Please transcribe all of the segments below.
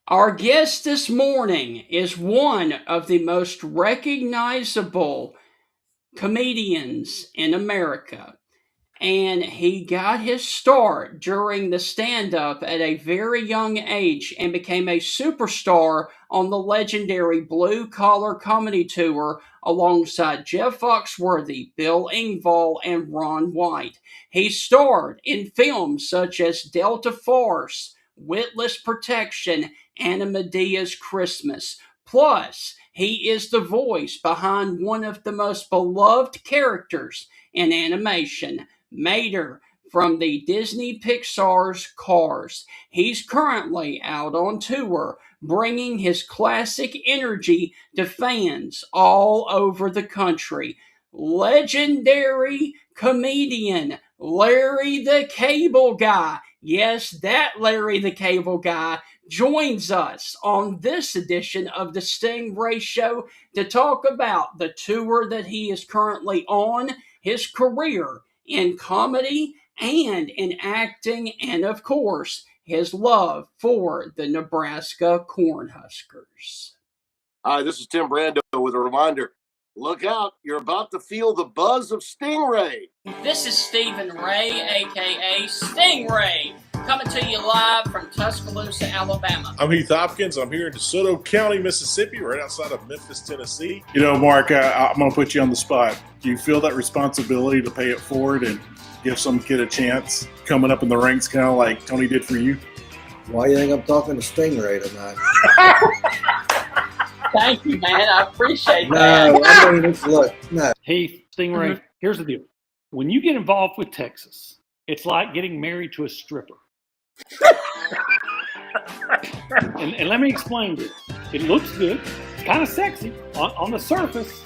Our guest this morning is one of the most recognizable comedians in America. And he got his start during the stand up at a very young age and became a superstar on the legendary Blue Collar Comedy Tour alongside Jeff Foxworthy, Bill Engvall, and Ron White. He starred in films such as Delta Farce, Witless Protection, and Medea's Christmas. Plus, he is the voice behind one of the most beloved characters in animation, Mater from the Disney Pixar's Cars. He's currently out on tour, bringing his classic energy to fans all over the country. Legendary comedian Larry the Cable Guy. Yes, that Larry the Cable Guy joins us on this edition of the Stingray Show to talk about the tour that he is currently on, his career in comedy and in acting, and of course, his love for the Nebraska Cornhuskers. Hi, this is Tim Brando with a reminder. Look out, you're about to feel the buzz of Stingray. This is Stephen Ray, aka Stingray, coming to you live from Tuscaloosa, Alabama. I'm Heath Hopkins. I'm here in DeSoto County, Mississippi, right outside of Memphis, Tennessee. You know, Mark, I'm going to put you on the spot. Do you feel that responsibility to pay it forward and give some kid a chance coming up in the ranks, kind of like Tony did for you? Why do you think I'm talking to Stingray tonight? Thank you, man. I appreciate that. No, I mean, look, no. Hey, Stingray, Here's the deal. When you get involved with Texas, it's like getting married to a stripper. and let me explain this. It looks good. It's kind of sexy on the surface.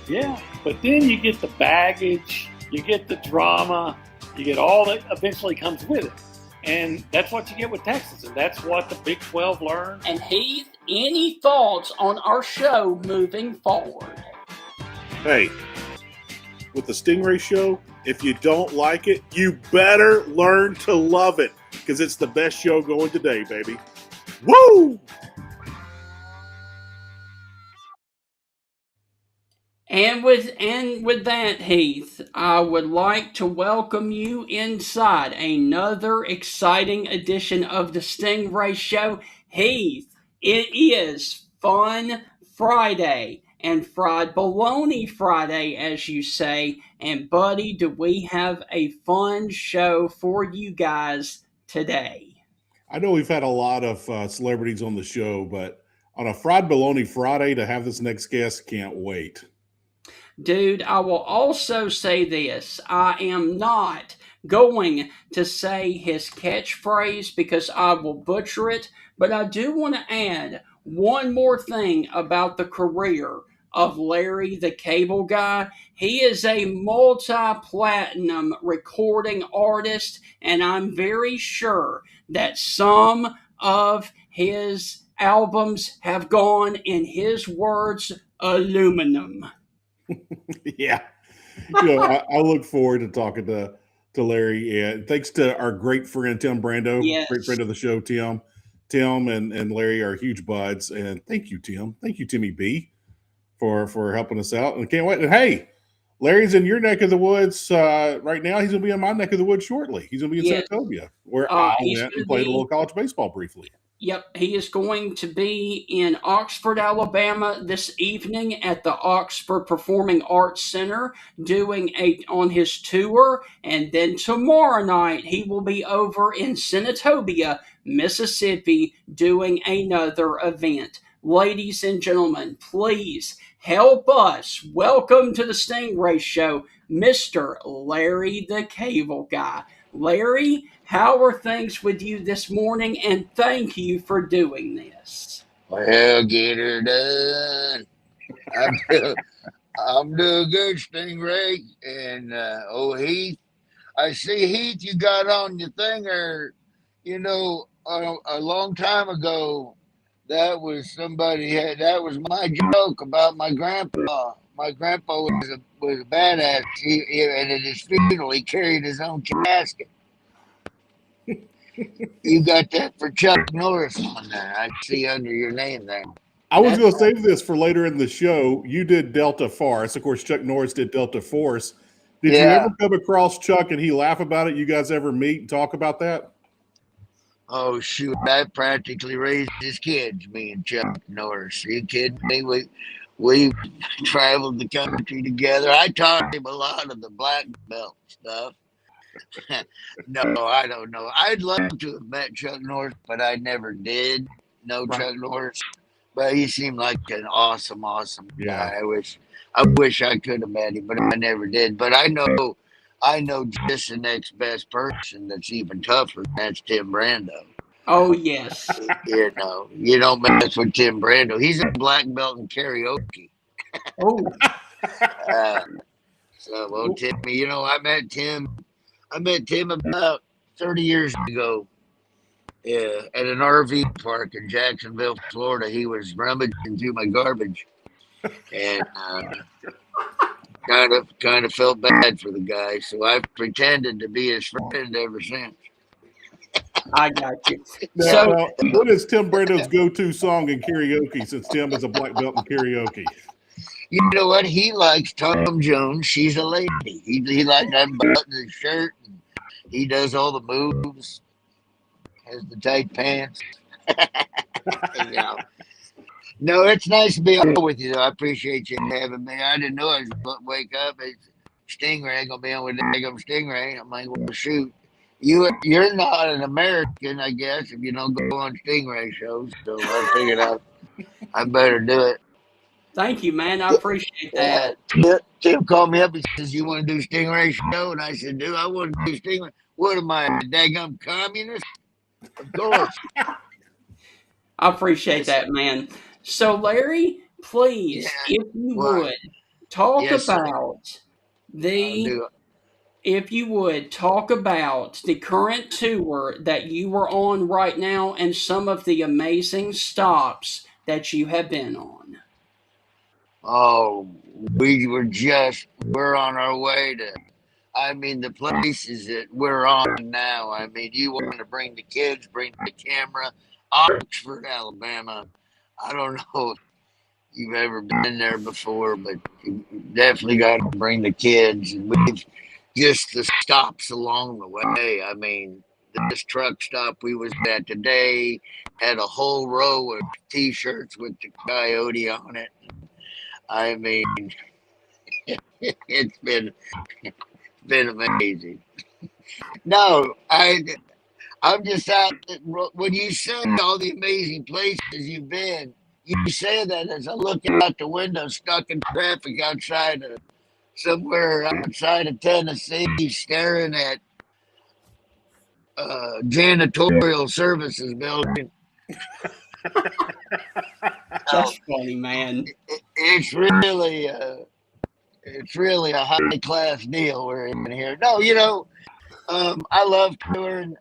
Yeah. But then you get the baggage, you get the drama, you get all that eventually comes with it. And that's what you get with Texas, and that's what the Big 12 learned. And Heath, any thoughts on our show moving forward? Hey, with the Stingray Show, if you don't like it, you better learn to love it, because it's the best show going today, baby. Woo! And with that, Heath, I would like to welcome you inside another exciting edition of the Stingray Show. Heath, it is Fun Friday and Fried Bologna Friday, as you say. And buddy, do we have a fun show for you guys today? I know we've had a lot of celebrities on the show, but on a Fried Bologna Friday to have this next guest, can't wait. Dude, I will also say this. I am not going to say his catchphrase because I will butcher it, but I do want to add one more thing about the career of Larry the Cable Guy. He is a multi-platinum recording artist, and I'm very sure that some of his albums have gone, in his words, aluminum. Yeah. I look forward to talking to Larry. And thanks to our great friend, Tim Brando, yes. Great friend of the show, Tim. Tim and Larry are huge buds. And thank you, Tim. Thank you, Timmy B, for helping us out. And can't wait. And hey, Larry's in your neck of the woods right now. He's going to be in my neck of the woods shortly. He's going to be in Saratoga, where I went and played a little college baseball briefly. Yep, he is going to be in Oxford, Alabama this evening at the Oxford Performing Arts Center on his tour. And then tomorrow night, he will be over in Senatobia, Mississippi, doing another event. Ladies and gentlemen, please help us welcome to the Stingray Show, Mr. Larry the Cable Guy. Larry, how are things with you this morning? And thank you for doing this. Well, get her done. I'm doing good, Stingray. And Heath, I see Heath, you got on your thing, or a long time ago. That was that was my joke about my grandpa. My grandpa was a badass. And at his funeral, he carried his own casket. You got that for Chuck Norris on there. I see under your name there. I was going to save this for later in the show. You did Delta Farce. Of course, Chuck Norris did Delta Force. Did you ever come across Chuck and he laugh about it? You guys ever meet and talk about that? Oh shoot! I practically raised his kids, me and Chuck Norris. Are you kidding me? We traveled the country together. I taught him a lot of the black belt stuff. No, I don't know. I'd love to have met Chuck Norris, but I never did know Chuck Norris. But he seemed like an awesome guy. I wish I could have met him, but I never did. But I know just the next best person that's even tougher. That's Tim Brando. Oh yes. You know, you don't mess with Tim Brando. He's a black belt in karaoke. Oh. So, Timmy, you know, I met Tim about 30 years ago. Yeah, at an RV park in Jacksonville, Florida. He was rummaging through my garbage, and kind of felt bad for the guy. So I've pretended to be his friend ever since. I got you. Now, what is Tim Brando's go-to song in karaoke? Since Tim is a black belt in karaoke. You know what? He likes Tom Jones. She's a lady. He likes that button his shirt. He does all the moves. Has the tight pants. You know. No, it's nice to be on with you, though. I appreciate you having me. I didn't know I was going to wake up. It's Stingray going to be on with Daggum Stingray. I'm like, well, shoot. You're not an American, I guess, if you don't go on Stingray shows. So I figured I better do it. Thank you, man. I appreciate that. Tim called me up and says, you want to do Stingray show? And I said, dude, I want to do Stingray. What am I, a daggum communist? Of course. I appreciate that, man. So, Larry, please, if you would, talk about if you would talk about the current tour that you are on right now and some of the amazing stops that you have been on. Oh, we're on our way to, I mean, the places that we're on now. I mean, you want to bring the kids, bring the camera. Oxford, Alabama. I don't know if you've ever been there before, but you definitely got to bring the kids. And we've just the stops along the way. I mean, this truck stop we was at today had a whole row of T-shirts with the coyote on it. I mean, it's been amazing. No, I'm just out. When you say all the amazing places you've been, you say that as I look out the window, stuck in traffic somewhere outside of Tennessee, staring at janitorial services building. That's funny, man. It's really a high class deal we're in here. No, you know. I love touring.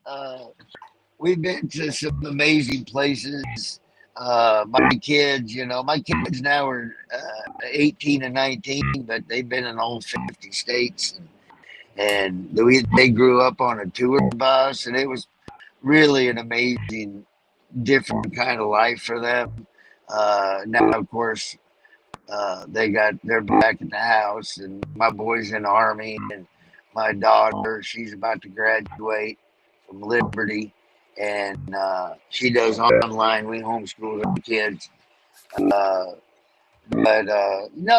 We've been to some amazing places. My kids now are 18 and 19, but they've been in all 50 states. And they grew up on a tour bus, and it was really an amazing, different kind of life for them. Now, of course, they're back at the house, and my boy's in the Army, and my daughter, she's about to graduate from Liberty, and she does online. We homeschool our kids. No,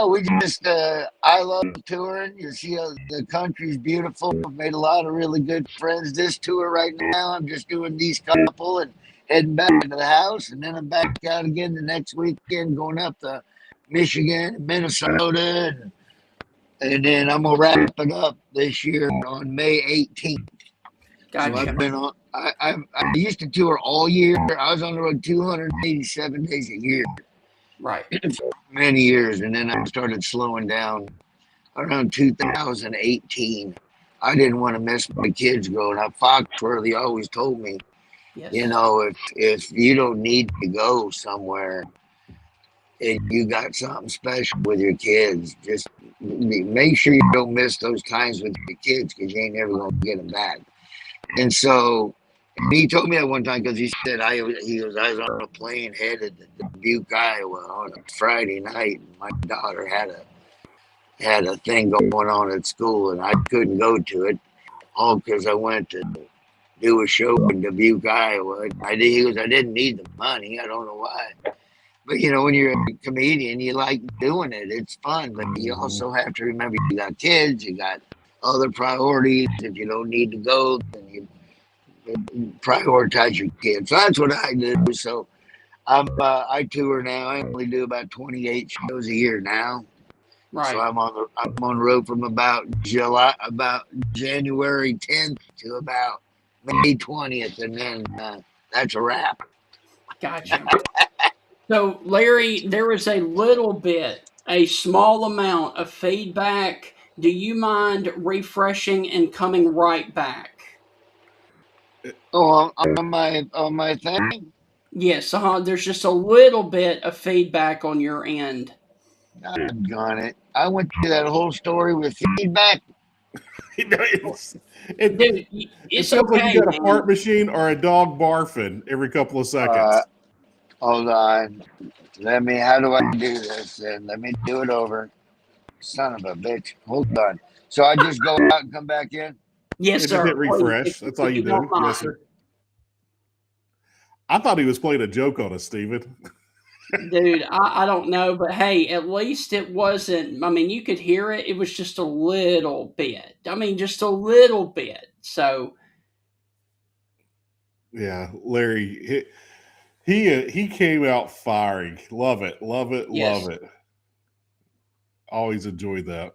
we just, I love touring. You see, the country's beautiful. I've made a lot of really good friends. This tour right now, I'm just doing these couple and heading back to the house, and then I'm back out again the next weekend, going up to Michigan and Minnesota, and then I'm gonna wrap it up this year on May 18th. Gotcha. So I've been on. I used to tour all year. I was on the road 287 days a year. Right. For many years, and then I started slowing down around 2018. I didn't want to miss my kids growing up. Foxworthy always told me, you know, if you don't need to go somewhere and you got something special with your kids, just make sure you don't miss those times with your kids, because you ain't never going to get them back. And so And he told me that one time because he said I was on a plane headed to Dubuque, Iowa on a Friday night. And my daughter had a thing going on at school, and I couldn't go to it, all because I went to do a show in Dubuque, Iowa. I didn't need the money. I don't know why. But when you're a comedian, you like doing it. It's fun, but you also have to remember you got kids, you got other priorities. If you don't need to go, then you prioritize your kids. So that's what I do. So I tour now. I only do about 28 shows a year now. Right. So I'm on the road from about January 10th to about May 20th, and then that's a wrap. Gotcha. So, Larry, there was a small amount of feedback. Do you mind refreshing and coming right back? Oh, on my thing. Yes, there's just a little bit of feedback on your end. Doggone it! I went through that whole story with feedback. Dude, It it's sounds like okay, you got a man. fart machine or a dog barfing every couple of seconds. Hold on. How do I do this? And let me do it over. Son of a bitch. Hold on. So I just go out and come back in? Yes, Just sir. hit refresh. Please, That's all you don't do. mind. Yes, sir. I thought he was playing a joke on us, Steven. Dude, I don't know, but hey, at least it wasn't. I mean, you could hear it. It was just a little bit. I mean, just a little bit. So, Yeah, Larry, he came out firing. Love it, love it, yes. love it. Always enjoyed that.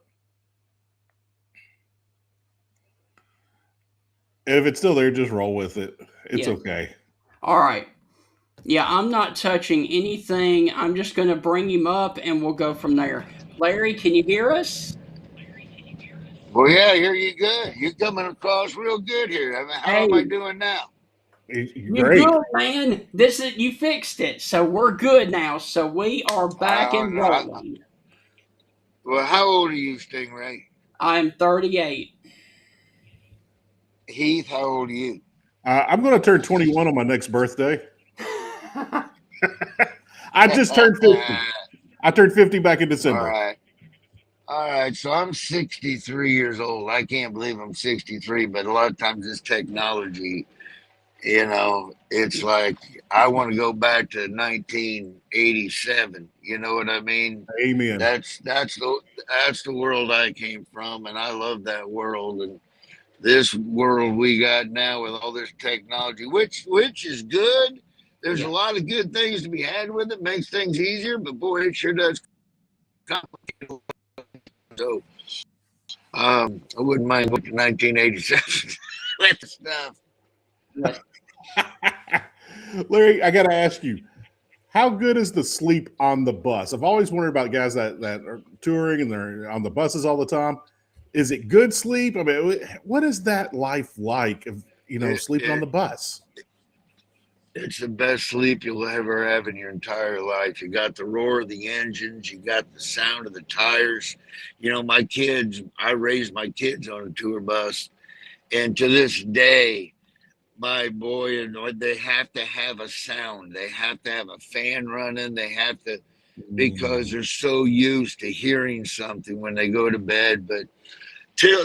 If it's still there, just roll with it. It's okay. All right. Yeah, I'm not touching anything. I'm just going to bring him up and we'll go from there. Larry, can you hear us? Well, yeah, here you good. You're coming across real good here. I mean, how am I doing now? You're good, man. You fixed it. So we're good now. So we are back and rolling. Well, how old are you, Stingray? I'm 38. Heath, how old are you? I'm going to turn 21 on my next birthday. I just turned 50. I turned 50 back in December. All right. So I'm 63 years old. I can't believe I'm 63, but a lot of times this technology, it's like I want to go back to 1987. You know what I mean? Amen. That's the world I came from, and I love that world. And this world we got now with all this technology, which is good. There's a lot of good things to be had with it. Makes things easier, but boy, it sure does complicate. So, I wouldn't mind going to 1987 with the stuff. Larry, I got to ask you, how good is the sleep on the bus? I've always wondered about guys that are touring and they're on the buses all the time. Is it good sleep? I mean, what is that life like of, sleeping on the bus? It's the best sleep you'll ever have in your entire life. You got the roar of the engines. You got the sound of the tires. I raised my kids on a tour bus. And to this day, my boy, they have to have a sound. They have to have a fan running. They have to, because they're so used to hearing something when they go to bed. But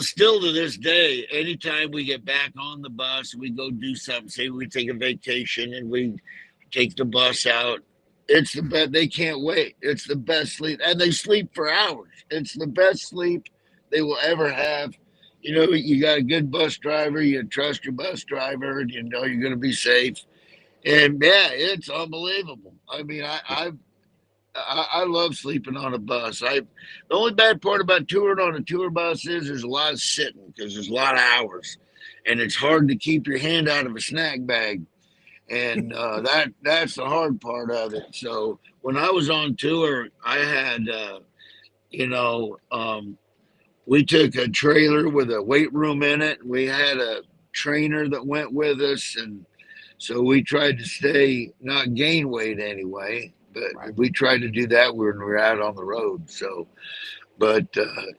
still to this day, anytime we get back on the bus, we go do something. Say we take a vacation and we take the bus out. It's the best. They can't wait. It's the best sleep, and they sleep for hours. It's the best sleep they will ever have. You got a good bus driver. You trust your bus driver, and you know you're going to be safe. And yeah, it's unbelievable. I mean, I love sleeping on a bus. The only bad part about touring on a tour bus is there's a lot of sitting because there's a lot of hours, and it's hard to keep your hand out of a snack bag, and that's the hard part of it. So when I was on tour, I had we took a trailer with a weight room in it. We had a trainer that went with us, and so we tried to not gain weight anyway. But we tried to do that when we were out on the road. So, but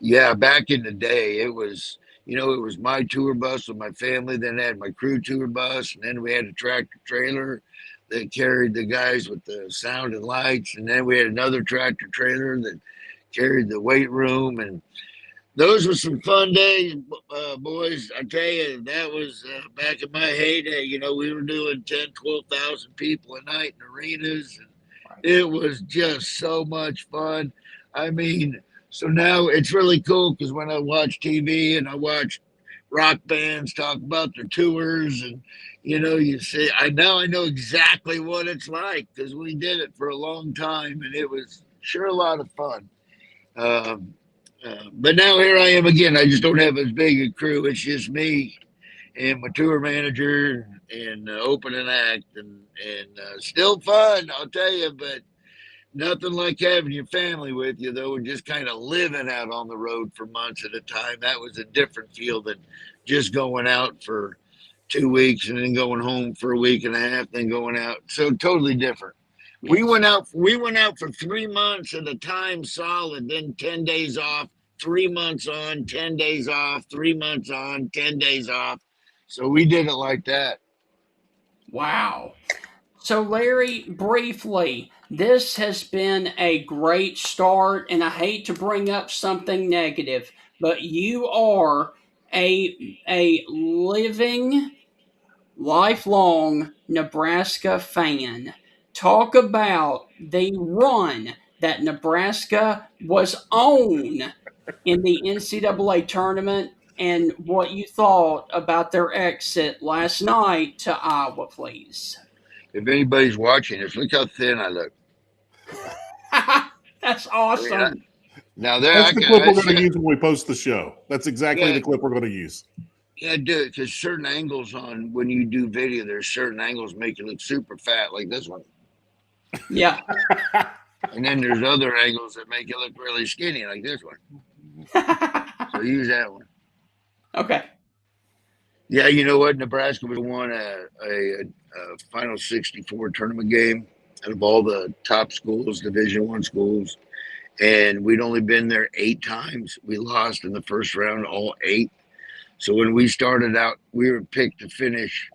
yeah, back in the day, it was, You know, it was my tour bus with my family. Then I had my crew tour bus, and then we had a tractor trailer that carried the guys with the sound and lights, and then we had another tractor trailer that carried the weight room. And those were some fun days, boys. I tell you, that was back in my heyday. You know, we were doing 10, 12,000 people a night in arenas. And it was just so much fun. I mean, so now it's really cool because when I watch TV and I watch rock bands talk about their tours, and you know, you see, I know exactly what it's like because we did it for a long time, and it was sure a lot of fun. Um, but now here I am again. I just don't have as big a crew. It's just me and my tour manager and opening act, and still fun, I'll tell you. But nothing like having your family with you, though, and just kind of living out on the road for months at a time. That was a different feel than just going out for 2 weeks and then going home for a week and a half, then going out. So totally different. Yes. We went out for 3 months at a time solid, then 10 days off, 3 months on, 10 days off, 3 months on, 10 days off. So we did it like that. Wow. So, Larry, briefly, this has been a great start, and I hate to bring up something negative, but you are a living, lifelong Nebraska fan. Talk about the run that Nebraska was on in the NCAA tournament and what you thought about their exit last night to Iowa, please. If anybody's watching this, look how thin I look. That's awesome. Now there, That's the clip we're going to use when we post the show. That's exactly the clip we're going to use. Yeah, do it because certain angles on when you do video, there's certain angles make you look super fat, like this one. Yeah. And then there's other angles that make you look really skinny, like this one. So use that one. Okay. Yeah, you know what? Nebraska won a Final 64 tournament game out of all the top schools, Division I schools. And we'd only been there 8 times. We lost in the first round, all 8. So when we started out, we were picked to finish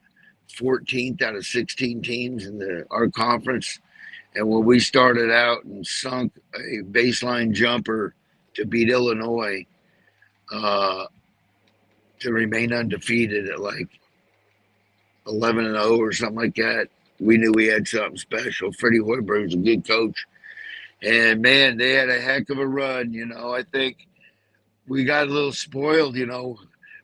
14th out of 16 teams in our conference. And when we started out and sunk a baseline jumper to beat Illinois, to remain undefeated at like 11-0 or something like that, we knew we had something special. Freddie Hoiberg was a good coach. And, man, they had a heck of a run. You know, I think we got a little spoiled, you know.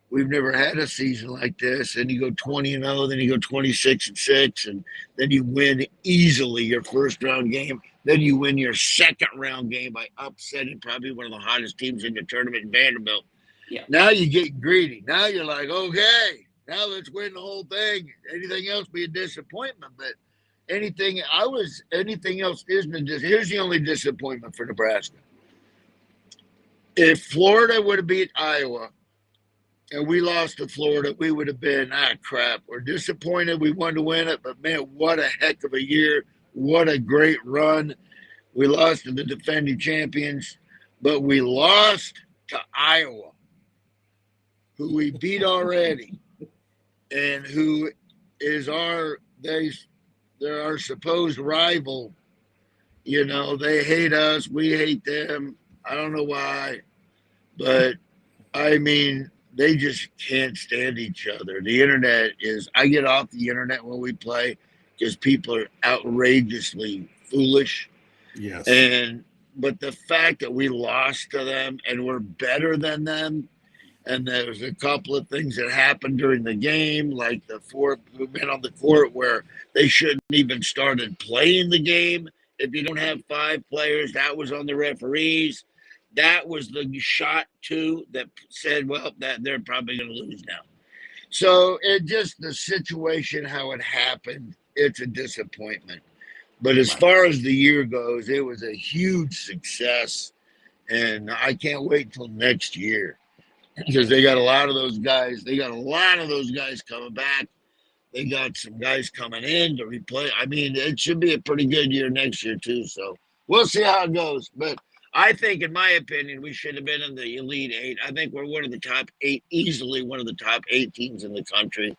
We've never had a season like this. And you go 20-0, then you go 26-6, and then you win easily your first round game. Then you win your second round game by upsetting probably one of the hottest teams in the tournament, Vanderbilt. Yeah. Now you get greedy. Now you're like, okay, now let's win the whole thing. Anything else be a disappointment. But anything else isn't. Here's the only disappointment for Nebraska. If Florida would have beat Iowa and we lost to Florida, we would have been, crap. We're disappointed. We wanted to win it, but man, what a heck of a year. What a great run. We lost to the defending champions, but we lost to Iowa, who we beat already, and who is they're our supposed rival. You know, they hate us, we hate them. I don't know why, but I mean, they just can't stand each other. The internet I get off the internet when we play because people are outrageously foolish. Yes. But the fact that we lost to them and we're better than them, and there's a couple of things that happened during the game, like the 4 movement on the court where they shouldn't even started playing the game. If you don't have 5 players, that was on the referees. That was the shot too that said, well, that they're probably going to lose now. So the situation, how it happened, it's a disappointment. But as far as the year goes, it was a huge success. And I can't wait till next year because they got a lot of those guys. They got a lot of those guys coming back. They got some guys coming in to replay. I mean, it should be a pretty good year next year too. So we'll see how it goes. But I think, in my opinion, we should have been in the Elite Eight. I think we're one of the top 8, easily one of the top 8 teams in the country.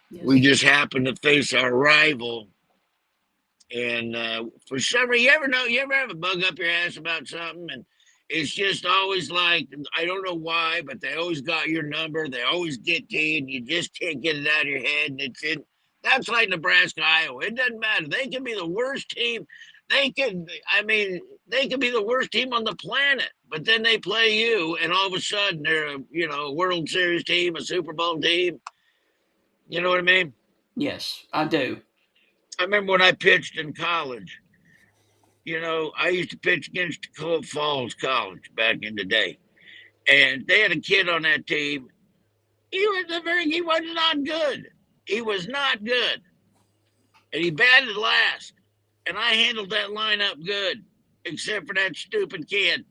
Yes. We just happened to face our rival. And for some reason, you ever have a bug up your ass about something? And it's just always like, I don't know why, but they always got your number. They always get to you, and you just can't get it out of your head. And that's like Nebraska, Iowa. It doesn't matter. They can be the worst team. They could be the worst team on the planet, but then they play you, and all of a sudden they're a World Series team, a Super Bowl team. You know what I mean? Yes, I do. I remember when I pitched in college. I used to pitch against Dakota Falls College back in the day, and they had a kid on that team. He was not good. He was not good, and he batted last. And I handled that lineup good, except for that stupid kid.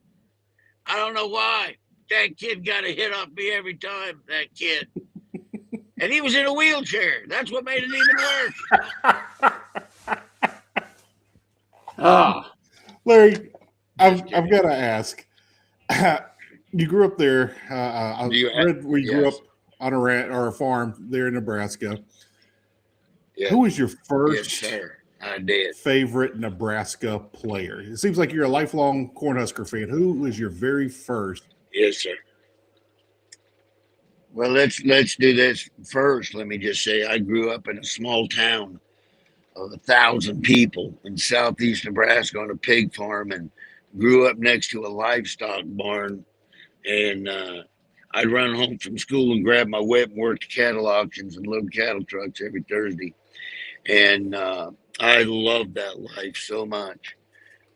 I don't know why. That kid got a hit off me every time. That kid, and he was in a wheelchair. That's what made it even worse. Larry, I've got to ask. You grew up there. I read where you grew up on a farm there in Nebraska. Yeah. Who was your first Yes, sir. I did. favorite Nebraska player? It seems like you're a lifelong Cornhusker fan. Who was your very first? Yes, sir. Well, let's do this first. Let me just say, I grew up in a small town of 1,000 people in southeast Nebraska on a pig farm, and grew up next to a livestock barn. And I'd run home from school and grab my whip and work the cattle auctions and load cattle trucks every Thursday. And I loved that life so much.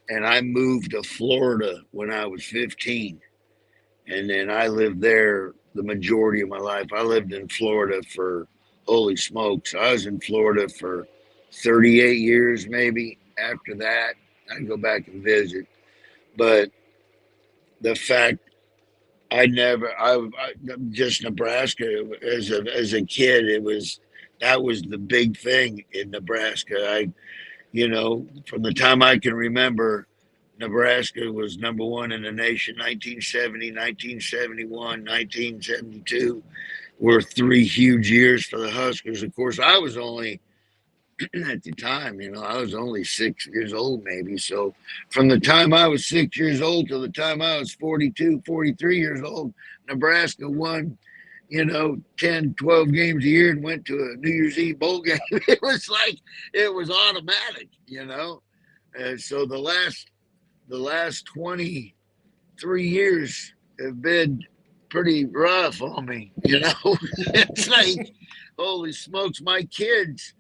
And I moved to Florida when I was 15. And then I lived there the majority of my life. I lived in Florida for, holy smokes, I was in Florida for 38 years maybe. After that, I'd go back and visit. But the fact I just Nebraska as a kid, that was the big thing in Nebraska. From the time I can remember, Nebraska was number one in the nation. 1970, 1971, 1972 were 3 huge years for the Huskers. Of course, I was only at the time, I was only 6 years old maybe. So from the time I was 6 years old to the time I was 42, 43 years old, Nebraska won, 10, 12 games a year and went to a New Year's Eve bowl game. It was like, it was automatic, And so the last 23 years have been pretty rough on me, It's like, holy smokes, my kids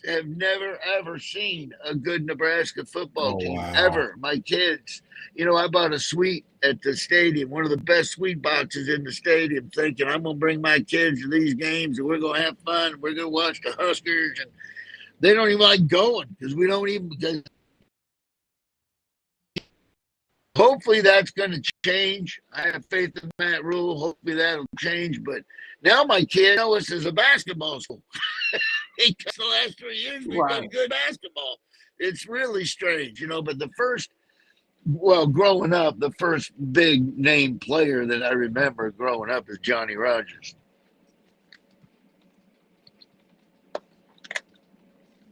have never, ever seen a good Nebraska football team, wow. ever. My kids, I bought a suite at the stadium, one of the best suite boxes in the stadium, thinking I'm going to bring my kids to these games and we're going to have fun. We're going to watch the Huskers. And they don't even like going because we don't even – hopefully that's going to change. I have faith in Matt Rule. Hopefully that'll change. But now my kids know us as a basketball school. Because the last 3 years we've done good basketball. It's really strange, But growing up, the first big name player that I remember growing up is Johnny Rogers.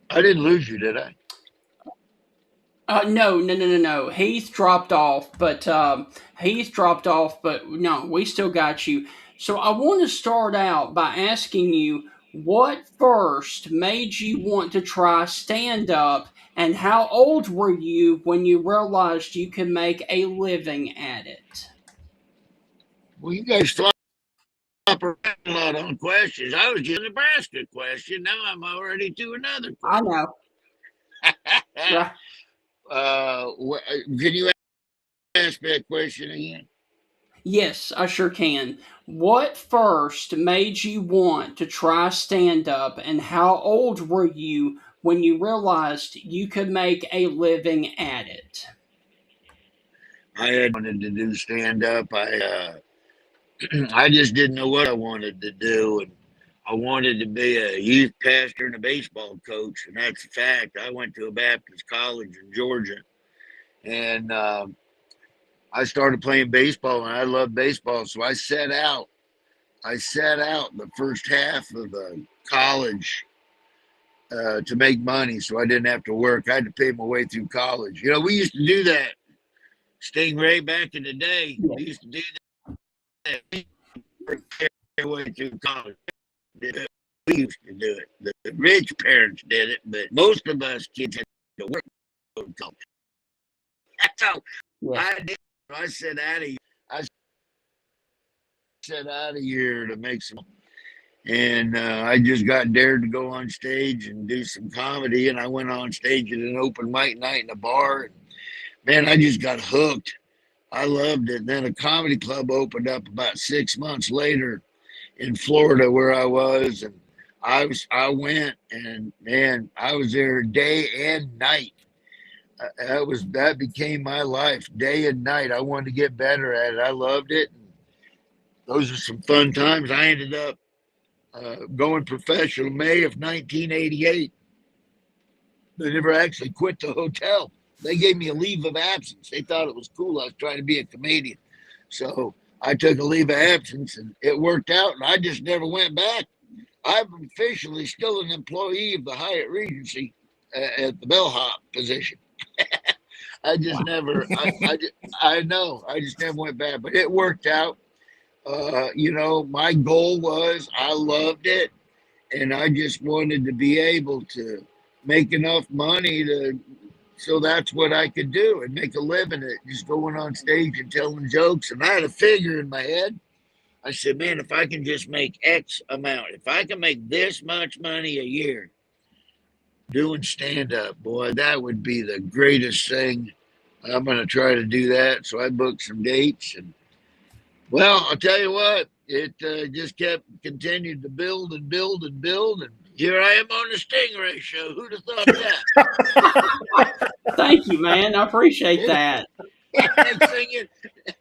I didn't lose you, did I? No. Heath dropped off, but no, we still got you. So I want to start out by asking you, what first made you want to try stand-up, and how old were you when you realized you could make a living at it? Well, you guys flop around a lot on questions. I was just a Nebraska question. Now I'm already to another question. I know. Can you ask that question again? Yes, I sure can. What first made you want to try stand-up, and how old were you when you realized you could make a living at it? I had wanted to do stand-up. I just didn't know what I wanted to do, and I wanted to be a youth pastor and a baseball coach, and that's a fact. I went to a Baptist college in Georgia, and I started playing baseball, and I loved baseball, so I set out. The first half of college to make money, so I didn't have to work. I had to pay my way through college. You know, we used to do that, Stingray, back in the day. Yeah. We used to do that. We worked our way through college. We used to do it. The rich parents did it, but most of us kids had to work to go to college. That's how Yes. I did. I set out of here. I set out of here to make some, and I just got dared to go on stage and do some comedy. And I went on stage at an open mic night in a bar. And, man, I just got hooked. I loved it. Then a comedy club opened up about 6 months later in Florida, where I was, and I went, and man, I was there day and night. That became my life, day and night. I wanted to get better at it. I loved it. Those are some fun times. I ended up going professional May of 1988. They never actually quit the hotel. They gave me a leave of absence. They thought it was cool. I was trying to be a comedian. So I took a leave of absence, and it worked out, and I just never went back. I'm officially still an employee of the Hyatt Regency at the bellhop position. I just never, I know, I just never went back, but it worked out. You know, my goal was, I loved it, and I just wanted to be able to make enough money so that's what I could do and make a living at just going on stage and telling jokes. And I had a figure in my head. I said, man, if I can just make X amount, if I can make this much money a year doing stand-up, boy, that would be the greatest thing. I'm going to try to do that. So I booked some dates, and well, I'll tell you what, it just continued to build and build and build, and here I am on the Stingray show. Who'd have thought that? Thank you, man. I appreciate that.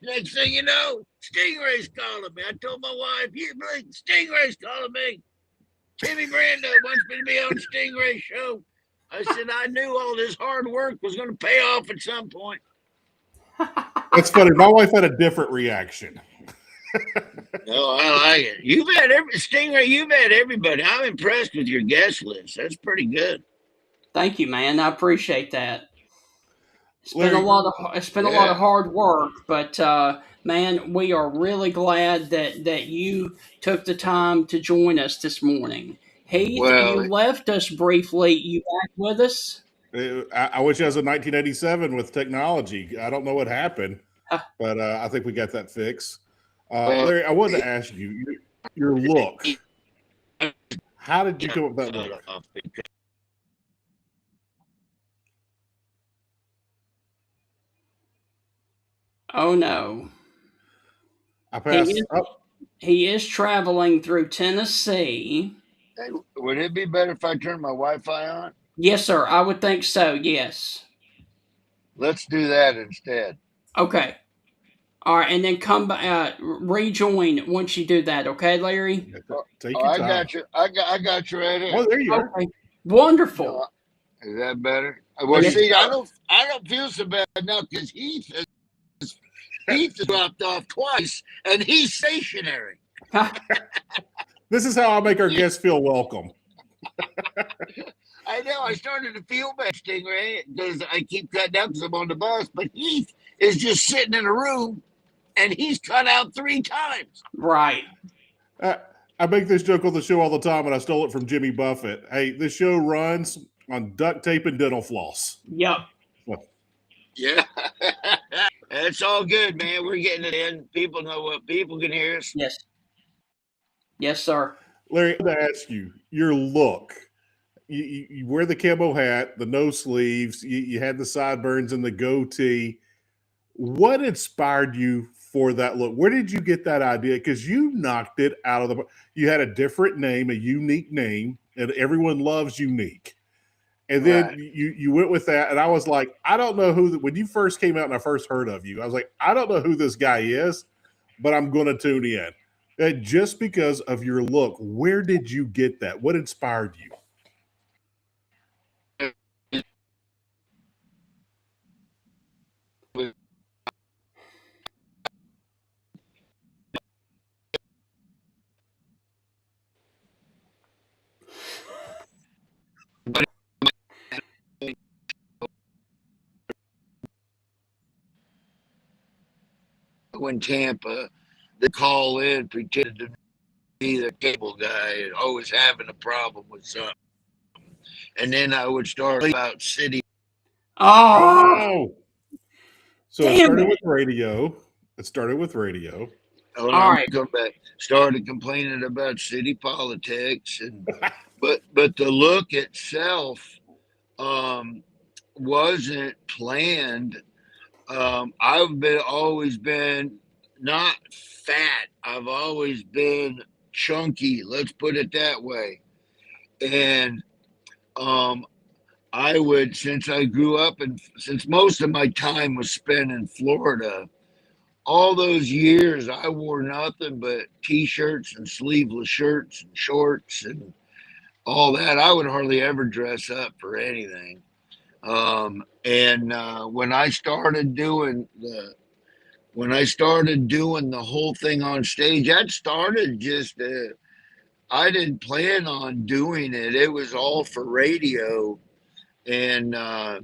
next thing you know, Stingray's calling me. I told my wife, "You believe Stingray's calling me? Timmy Brando wants me to be on Stingray show." I said I knew all this hard work was going to pay off at some point. That's funny. My wife had a different reaction. No, I like it. You've had Stingray. You've had everybody. I'm impressed with your guest list. That's pretty good. Thank you, man. I appreciate that. It's been Larry, a lot of hard work, but man, we are really glad that you took the time to join us this morning. Heath, Well, you left us briefly. You back with us? I wish I was in 1987 with technology. I don't know what happened, Huh. but I think we got that fixed. Larry, I wanted to ask you your look. How did you come up with that look? Oh no. I passed up. He is traveling through Tennessee. Hey, would it be better if I turn my Wi-Fi on? Yes, sir. I would think so. Yes. Let's do that instead. Okay. All right, and then come back, rejoin once you do that. Okay, Larry. Take your time. I got you. I got you right here. Oh, there you are. Okay. Wonderful. Is that better? Well, Yes. see, I don't feel so bad now because Heath has dropped off twice, and he's stationary. This is how I make our guests feel welcome. I know. I started to feel bad, Stingray, because I keep cutting out because I'm on the bus. But Heath is just sitting in a room, and he's cut out 3 times. Right. I make this joke on the show all the time, and I stole it from Jimmy Buffett. Hey, this show runs on duct tape and dental floss. Yep. Yeah. It's all good, man. We're getting it in. People know what people can hear us. Yes. Yes, sir. Larry, I want to ask you, your look. You wear the camo hat, the no sleeves, you had the sideburns and the goatee. What inspired you for that look? Where did you get that idea? Because you knocked it out of the park. You had a different name, a unique name, and everyone loves unique. And then Right. you went with that, and I was like, I don't know who. When you first came out and I first heard of you, I was like, I don't know who this guy is, but I'm going to tune in. And just because of your look, where did you get that? What inspired you? in Tampa, they call in, pretended to be the cable guy, and always having a problem with something. And then I would start about city. Oh, Oh, so damn it. It started with radio. Hold All on, right. come back. Started complaining about city politics, and but the look itself wasn't planned. Always been not fat. I've always been chunky. Let's put it that way. And um, I would, since I grew up and since most of my time was spent in Florida, all those years I wore nothing but t-shirts and sleeveless shirts and shorts and all that. I would hardly ever dress up for anything. And when I started doing the whole thing on stage, that started just I didn't plan on doing it. It was all for radio. And a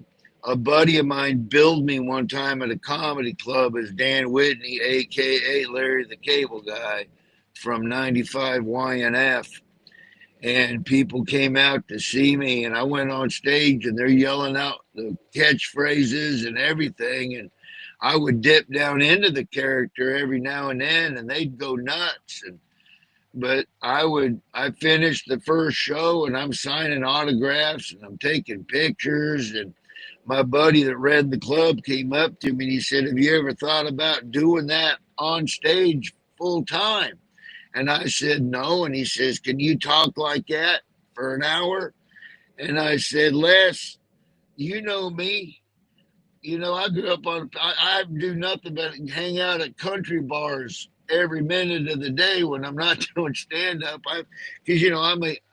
buddy of mine billed me one time at a comedy club as Dan Whitney, aka Larry the Cable Guy from 95 YNF. And people came out to see me, and I went on stage and they're yelling out the catchphrases and everything. And I would dip down into the character every now and then, and they'd go nuts. But I finished the first show and I'm signing autographs and I'm taking pictures. And my buddy that ran the club came up to me and he said, "Have you ever thought about doing that on stage full time?" And I said, "No." And he says, "Can you talk like that for an hour?" And I said, "Les, you know me. I grew up I do nothing but hang out at country bars every minute of the day when I'm not doing stand up. Because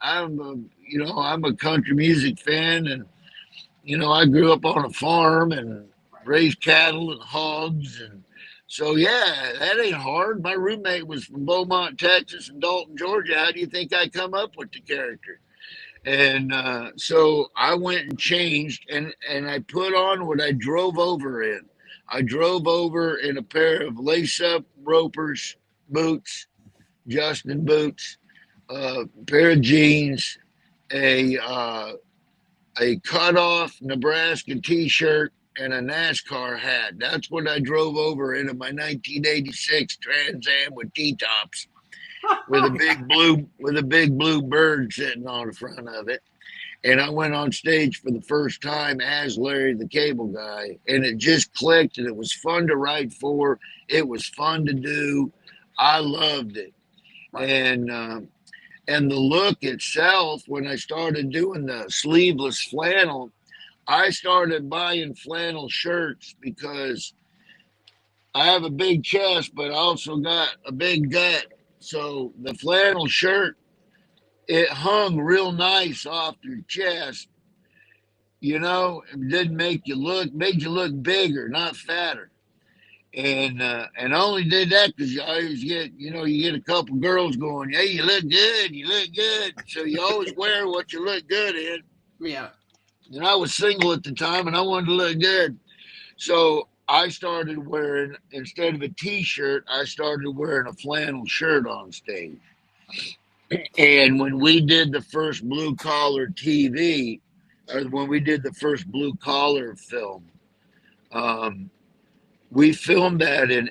I'm a country music fan, and I grew up on a farm and raised cattle and hogs, and so yeah, that ain't hard. My roommate was from Beaumont, Texas, and Dalton, Georgia. How do you think I come up with the character?" And so I went and changed, and I put on what I drove over in. I drove over in a pair of lace-up ropers boots, Justin boots, a pair of jeans, a cut-off Nebraska T-shirt, and a NASCAR hat. That's what I drove over into my 1986 Trans Am with T-tops, with a big blue bird sitting on the front of it. And I went on stage for the first time as Larry the Cable Guy, and it just clicked, and it was fun to write for. It was fun to do. I loved it. And the look itself, when I started doing the sleeveless flannel, I started buying flannel shirts because I have a big chest, but I also got a big gut. So the flannel shirt, it hung real nice off your chest. It didn't made you look bigger, not fatter. And I only did that because you always get, you get a couple girls going, "Hey, you look good." So you always wear what you look good in. Yeah. And I was single at the time, and I wanted to look good. So I started wearing, instead of a T-shirt, I started wearing a flannel shirt on stage. And when we did the first blue collar TV, or when we did the first blue collar film, we filmed that in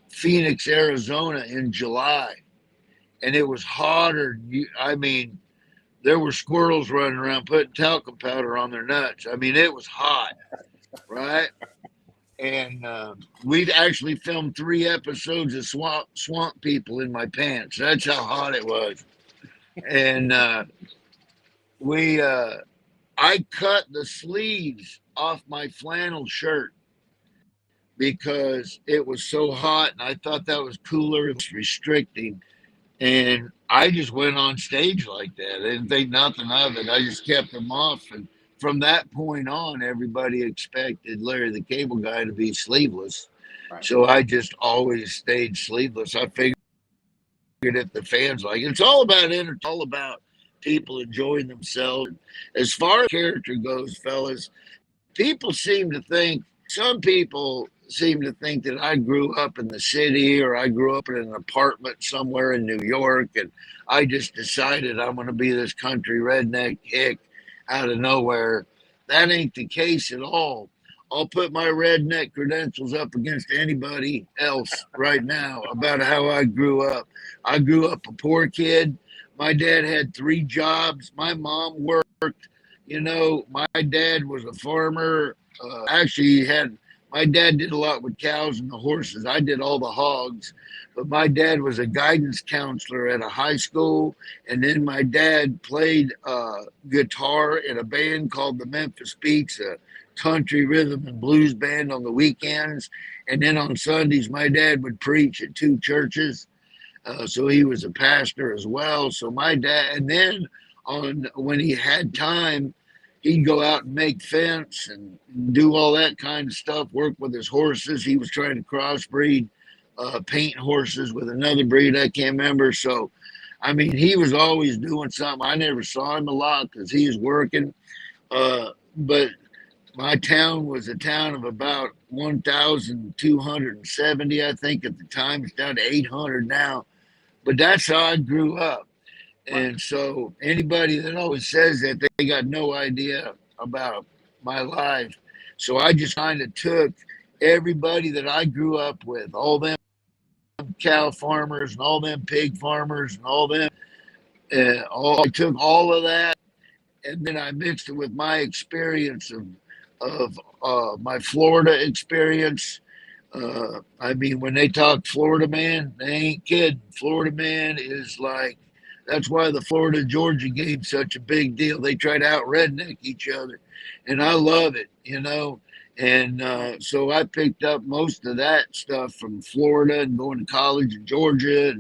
Phoenix, Arizona in July. And it was hotter. There were squirrels running around putting talcum powder on their nuts. It was hot, right? And we'd actually filmed 3 episodes of Swamp People in my pants. That's how hot it was. And I cut the sleeves off my flannel shirt because it was so hot, and I thought that was cooler. It was restricting. And I just went on stage like that. I didn't think nothing of it. I just kept them off. And from that point on, everybody expected Larry the Cable Guy to be sleeveless. Right. So I just always stayed sleeveless. I figured if the fans like it, it's all about people enjoying themselves. As far as character goes, fellas, people seem to think, some people seem to think that I grew up in the city or I grew up in an apartment somewhere in New York, and I just decided I'm going to be this country redneck hick out of nowhere. That ain't the case at all. I'll put my redneck credentials up against anybody else right now about how I grew up. I grew up a poor kid. My dad had 3 jobs. My mom worked. You know, my dad was a farmer. Actually, he had my dad did a lot with cows and the horses. I did all the hogs. But my dad was a guidance counselor at a high school. And then my dad played guitar in a band called the Memphis Beats, a country rhythm and blues band on the weekends. And then on Sundays, my dad would preach at 2 churches. So he was a pastor as well. So my dad, and then when he had time, he'd go out and make fence and do all that kind of stuff, work with his horses. He was trying to crossbreed paint horses with another breed I can't remember. So, I mean, he was always doing something. I never saw him a lot because he was working. But my town was a town of about 1,270, I think, at the time. It's down to 800 now. But that's how I grew up. And so anybody that always says that, they got no idea about my life. So I just kind of took everybody that I grew up with, all them cow farmers and all them pig farmers and all them, I took all of that, and then I mixed it with my experience of my Florida experience. I mean, when they talk Florida man, they ain't kidding. Florida man is like, that's why the Florida Georgia game's such a big deal. They try to out redneck each other, and I love it, you know. And so I picked up most of that stuff from Florida and going to college in Georgia,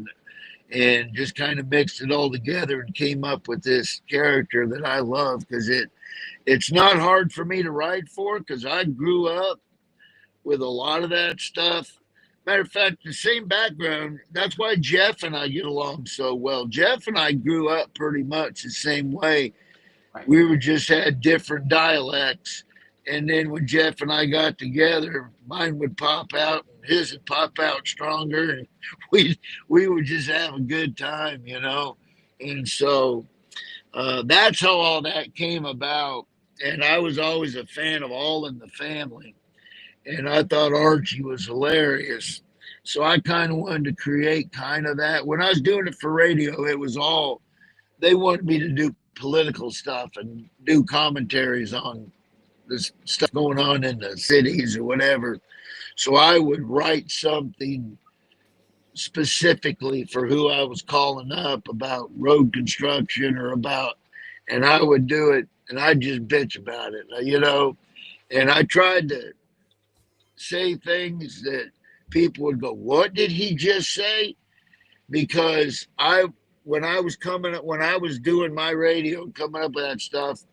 and just kind of mixed it all together and came up with this character that I love because it's not hard for me to write for because I grew up with a lot of that stuff. Matter of fact, the same background. That's why Jeff and I get along so well. Jeff and I grew up pretty much the same way. We were just had different dialects. And then when Jeff and I got together, mine would pop out and his would pop out stronger. And we would just have a good time, you know. And so that's how all that came about. And I was always a fan of All in the Family. And I thought Archie was hilarious. So I kind of wanted to create kind of that. When I was doing it for radio, it was all, they wanted me to do political stuff and do commentaries on this stuff going on in the cities or whatever. So I would write something specifically for who I was calling up about road construction or about, and I would do it and I'd just bitch about it, you know. And I tried to say things that people would go, what did he just say? Because when I was doing my radio and coming up with that stuff,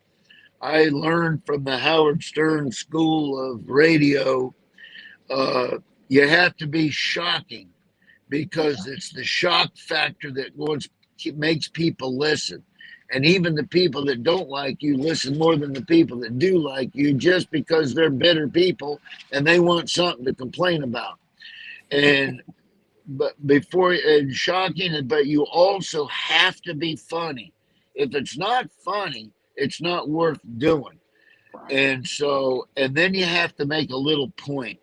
I learned from the Howard Stern School of Radio, you have to be shocking because it's the shock factor that makes people listen. And even the people that don't like you listen more than the people that do like you just because they're bitter people and they want something to complain about. And shocking, but you also have to be funny. If it's not funny, it's not worth doing. And so, and then you have to make a little point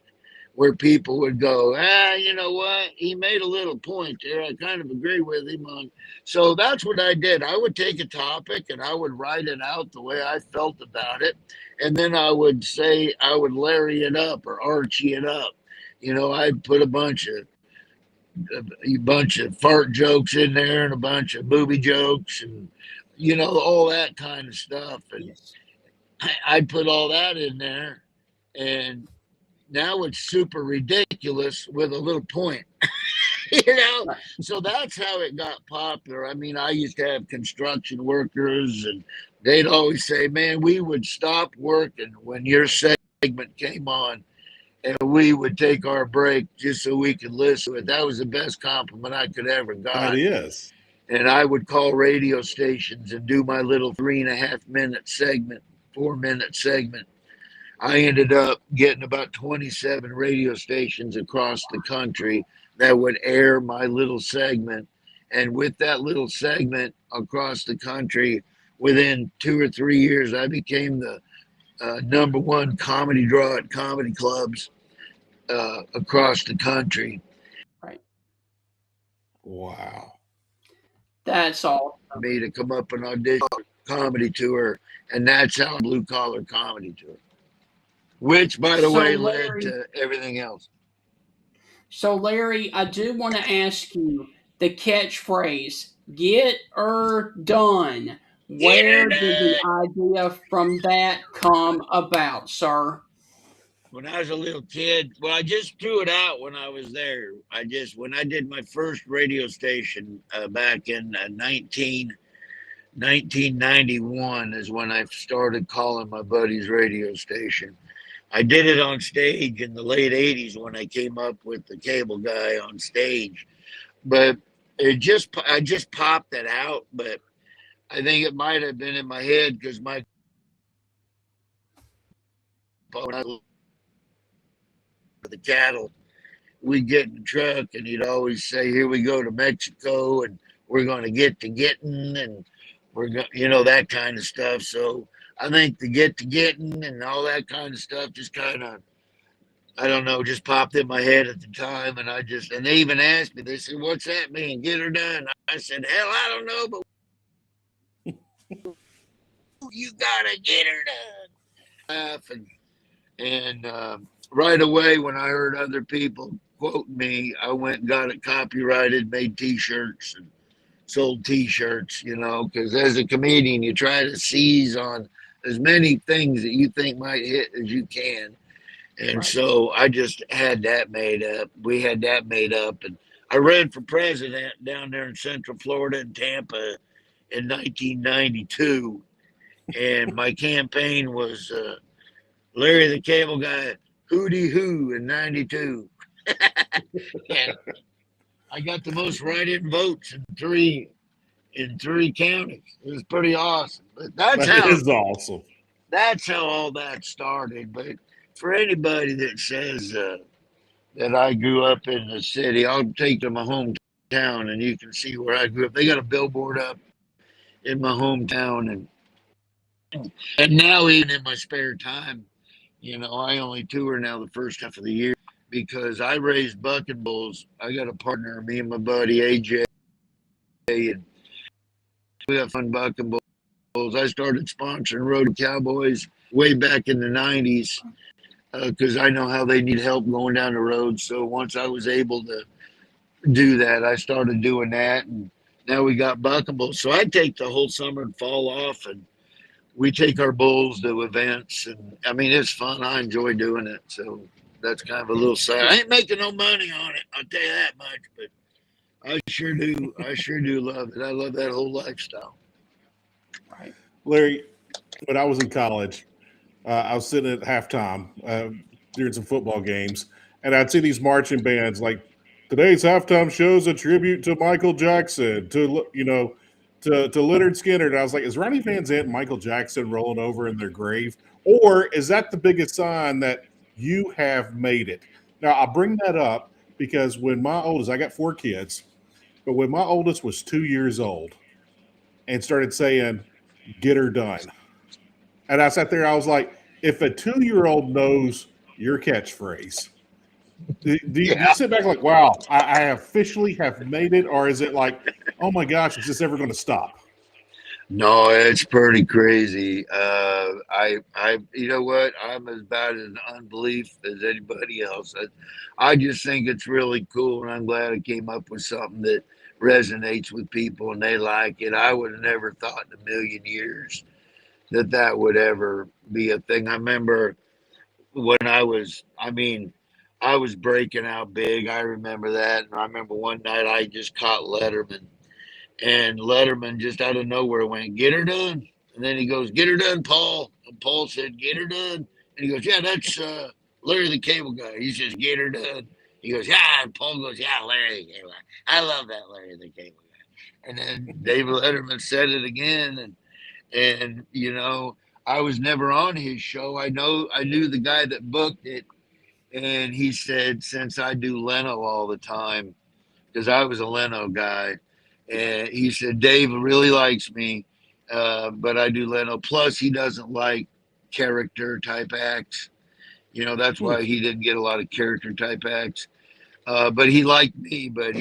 where people would go, you know what? He made a little point there. I kind of agree with him on. So that's what I did. I would take a topic and I would write it out the way I felt about it. And then I would Larry it up or Archie it up. You know, I'd put a bunch of fart jokes in there and a bunch of booby jokes and, you know, all that kind of stuff. And I'd put all that in there. And now it's super ridiculous with a little point, you know? So that's how it got popular. I mean, I used to have construction workers and they'd always say, man, we would stop working when your segment came on and we would take our break just so we could listen to it. That was the best compliment I could ever got. That is. And I would call radio stations and do my little 3.5 minute segment, 4 minute segment I ended up getting about 27 radio stations across the country that would air my little segment. And with that little segment across the country, within 2 or 3 years, I became the number one comedy draw at comedy clubs across the country. Right. Wow. That's all. Me to come up and audition for a comedy tour, and that's how Blue Collar Comedy Tour, which, by the So way, led Larry, to everything else. I do want to ask you the catchphrase "Get her done." Get her Where did the done. idea from that come about, sir? When I was a little kid, well, I just threw it out when I was there. When I did my first radio station back in 1991 is when I started calling my buddy's radio station. I did it on stage in the late 80s when I came up with the cable guy on stage. But I just popped it out. But I think it might have been in my head because when I the cattle, we'd get in the truck and he'd always say, "Here we go to Mexico and we're going to get to getting and we're going, that kind of stuff." So I think the get to getting and all that kind of stuff just kind of, I don't know, just popped in my head at the time. And they even asked me, they said, "What's that mean? Get her done?" I said, "Hell, I don't know, but you got to get her done." And right away, when I heard other people quoting me, I went and got it copyrighted, made T-shirts and sold T-shirts, because as a comedian, you try to seize on as many things that you think might hit as you can. And Right. so I just had that made up. We had that made up. And I ran for president down there in Central Florida in Tampa in 1992. And my campaign was Larry the Cable Guy, hooty hoo in 92. And I got the most write-in votes in three counties. It was pretty awesome. But That is awesome. that's how all that started. But for anybody that says that I grew up in the city, I'll take to my hometown and you can see where I grew up. They got a billboard up in my hometown, and now even in my spare time, I only tour now the first half of the year because I raised bucking bulls. I got a partner, me and my buddy AJ, and we have fun bucking bulls. I started sponsoring Road Cowboys way back in the 90s because I know how they need help going down the road. So once I was able to do that, I started doing that, and now we got bucking bulls. So I take the whole summer and fall off, and we take our bulls to events, and I mean it's fun. I enjoy doing it. So that's kind of a little side. I ain't making no money on it, I'll tell you that much, but I sure do. I sure do love it. I love that whole lifestyle. Right. Larry, when I was in college, I was sitting at halftime during some football games, and I'd see these marching bands like today's halftime shows a tribute to Michael Jackson, to Leonard Skinner. And I was like, is Ronnie Van Zant and Michael Jackson rolling over in their grave? Or is that the biggest sign that you have made it? Now, I bring that up because when my oldest, I got 4 kids, but when my oldest was 2 years old and started saying, "Get her done." And I sat there, I was like, if a 2-year-old knows your catchphrase, do you sit back like, wow, I officially have made it? Or is it like, oh my gosh, is this ever going to stop? No, it's pretty crazy. You know what? I'm as bad as unbelief as anybody else. I just think it's really cool, and I'm glad I came up with something that resonates with people and they like it. I would have never thought in a million years that would ever be a thing. I remember when I was breaking out big. I remember that. And I remember one night I just caught Letterman, and Letterman just out of nowhere went, "Get her done." And then he goes, "Get her done, Paul." And Paul said, "Get her done." And he goes, "Yeah, that's Larry the Cable Guy." He says, "Get her done." He goes, "Yeah." And Paul goes, "Yeah, Larry the Cable Guy. I love that Larry the Cable Guy." And then David Letterman said it again. And I was never on his show. I knew the guy that booked it, and he said, since I do Leno all the time, because I was a Leno guy, and he said Dave really likes me, but I do Leno. Plus, he doesn't like character type acts. That's why he didn't get a lot of character type acts. But he liked me, but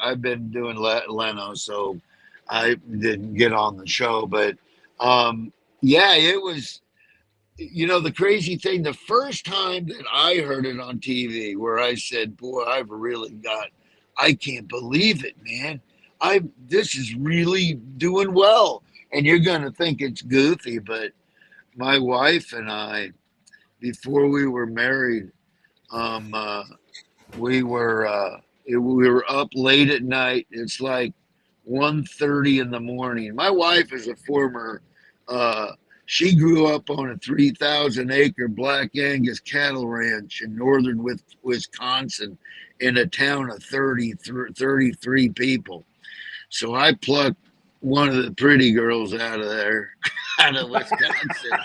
I've been doing Leno, so I didn't get on the show. But yeah, it was, the crazy thing, the first time that I heard it on TV, where I said, boy, I can't believe it, man. This is really doing well. And you're going to think it's goofy, but my wife and I, before we were married, we were up late at night. It's like 1:30 in the morning. My wife is a former, she grew up on a 3,000-acre Black Angus cattle ranch in northern Wisconsin in a town of 33 people. So I plucked one of the pretty girls out of there, out of Wisconsin.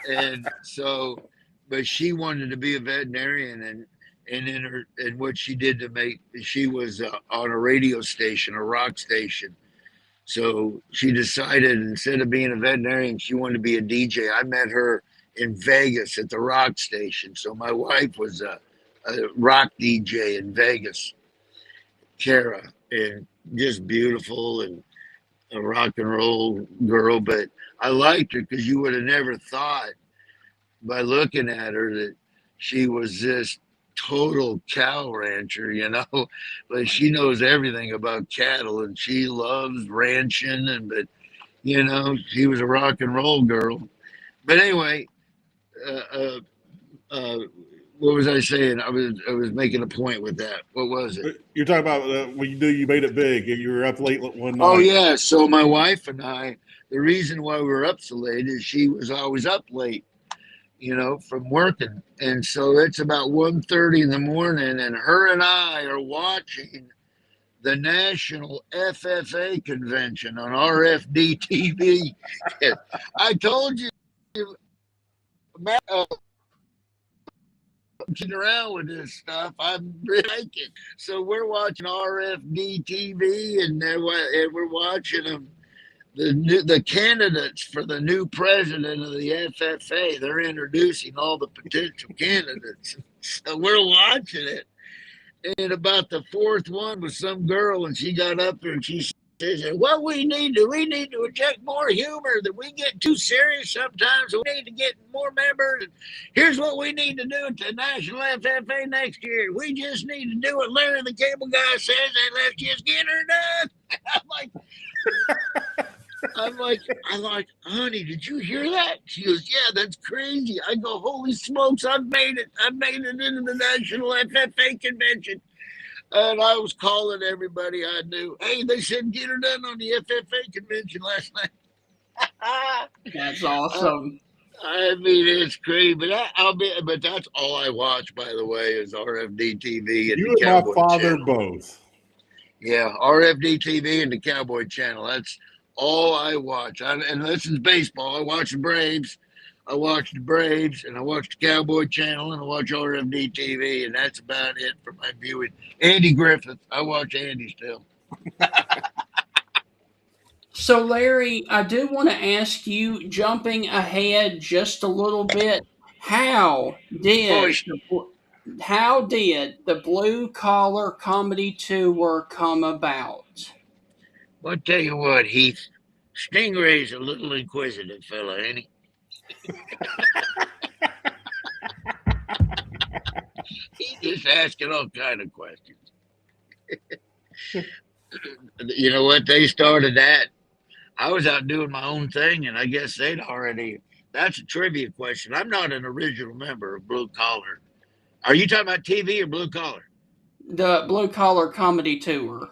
And so, but she wanted to be a veterinarian, and what she did she was on a radio station, a rock station. So she decided, instead of being a veterinarian, she wanted to be a DJ. I met her in Vegas at the rock station. So my wife was a rock DJ in Vegas, Kara, and just beautiful and a rock and roll girl. But I liked her because you would have never thought by looking at her that she was this total cow rancher, but she knows everything about cattle, and she loves ranching, but she was a rock and roll girl. But anyway, what was I saying? I was making a point with that. What was it? You're talking about when you knew you made it big. You were up late one night. Oh yeah. So my wife and I, the reason why we were up so late is she was always up late, from working. And so it's about 1:30 in the morning, and her and I are watching the National FFA convention on RFD TV. I told you, Matt, around with this stuff. I'm really liking. So we're watching RFD TV, and we're watching them. The candidates for the new president of the FFA, they're introducing all the potential candidates. So we're watching it. And about the fourth one was some girl, and she got up there and she said, what we need to inject more humor, that we get too serious sometimes. We need to get more members. Here's what we need to do at the National FFA next year. We just need to do what Larry the Cable Guy says, and let's just get her done. I'm like, honey, did you hear that? She goes, yeah, that's crazy. I go, holy smokes, I've made it into the National FFA convention. And I was calling everybody I knew. Hey, they said get her done on the FFA convention last night. That's awesome. I mean, it's crazy, but that's all I watch, by the way, is RFD TV and you the and Cowboy my father Channel. both. Yeah, RFD TV and the Cowboy Channel. That's all I watch. And this is baseball. I watch the Braves. I watch the Braves, and I watch the Cowboy Channel, and I watch RFD TV, and that's about it for my viewing. Andy Griffith. I watch Andy still. So, Larry, I do want to ask you, jumping ahead just a little bit, how did the Blue Collar Comedy Tour come about? Well, I'll tell you what, Heath. Stingray's a little inquisitive fella, ain't he? He's just asking all kind of questions. You know what? They started that. I was out doing my own thing, and I guess they'd already. That's a trivia question. I'm not an original member of Blue Collar. Are you talking about TV or Blue Collar? The Blue Collar Comedy Tour.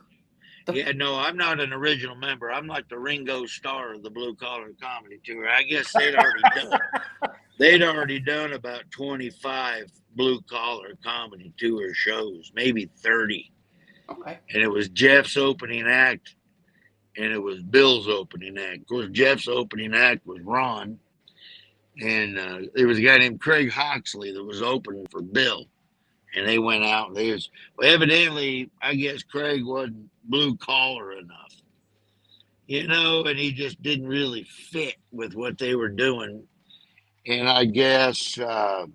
Yeah, no, I'm not an original member. I'm like the Ringo Starr of the Blue Collar Comedy Tour. I guess they'd already done about 25 Blue Collar Comedy Tour shows, maybe 30. Okay. And it was Jeff's opening act, and it was Bill's opening act. Of course, Jeff's opening act was Ron, And there was a guy named Craig Hoxley that was opening for Bill. And they went out and well, evidently, I guess Craig wasn't blue collar enough, and he just didn't really fit with what they were doing. And I guess, I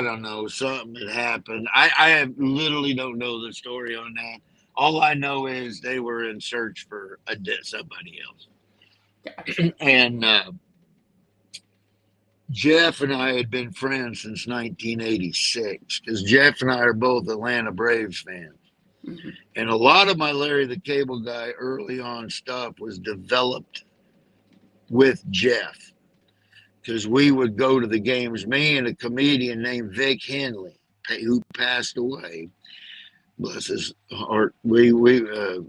don't know, something had happened. I literally don't know the story on that. All I know is they were in search for somebody else. Gotcha. And Jeff and I had been friends since 1986 because Jeff and I are both Atlanta Braves fans. Mhm. And a lot of my Larry the Cable Guy early on stuff was developed with Jeff because we would go to the games. Me and a comedian named Vic Henley, who passed away, bless his heart, we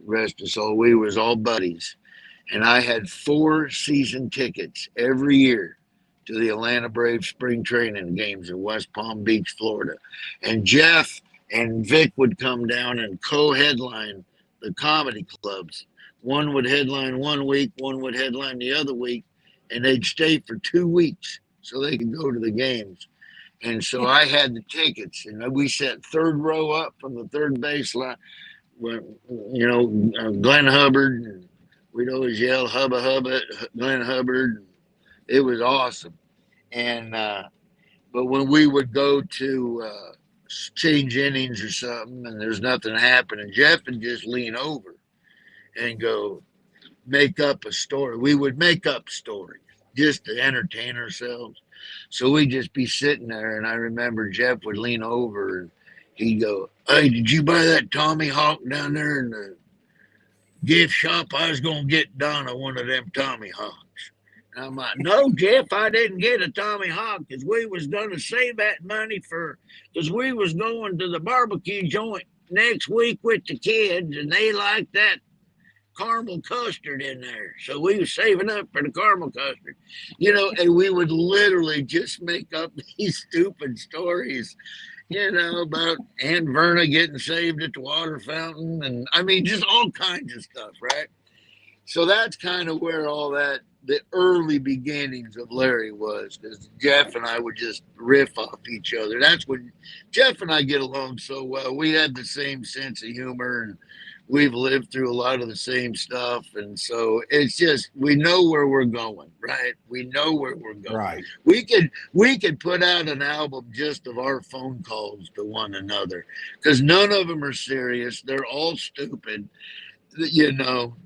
rest his soul, we was all buddies. And I had 4 season tickets every year to the Atlanta Braves spring training games in West Palm Beach, Florida. And Jeff and Vic would come down and co-headline the comedy clubs. One would headline one week, one would headline the other week, and they'd stay for 2 weeks so they could go to the games. And so I had the tickets, and we sat third row up from the third base line. Glenn Hubbard, and we'd always yell, "Hubba, hubba, Glenn Hubbard." It was awesome. And but when we would go to change innings or something and there's nothing happening, Jeff would just lean over and go make up a story. We would make up stories just to entertain ourselves. So we'd just be sitting there, and I remember Jeff would lean over and he'd go, "Hey, did you buy that Tommy Hawk down there in the gift shop? I was going to get Donna one of them Tommy Hawks." I'm like, "No, Jeff, I didn't get a Tommy Hawk because we was going to save that money because we was going to the barbecue joint next week with the kids, and they like that caramel custard in there. So we was saving up for the caramel custard." And we would literally just make up these stupid stories, about Aunt Verna getting saved at the water fountain. And I mean, just all kinds of stuff, right? So that's kind of where all that, the early beginnings of Larry was, because Jeff and I would just riff off each other. That's when Jeff and I get along so well. We had the same sense of humor, and we've lived through a lot of the same stuff. And so it's just, we know where we're going, right? We know where we're going. Right. We could put out an album just of our phone calls to one another, because none of them are serious. They're all stupid.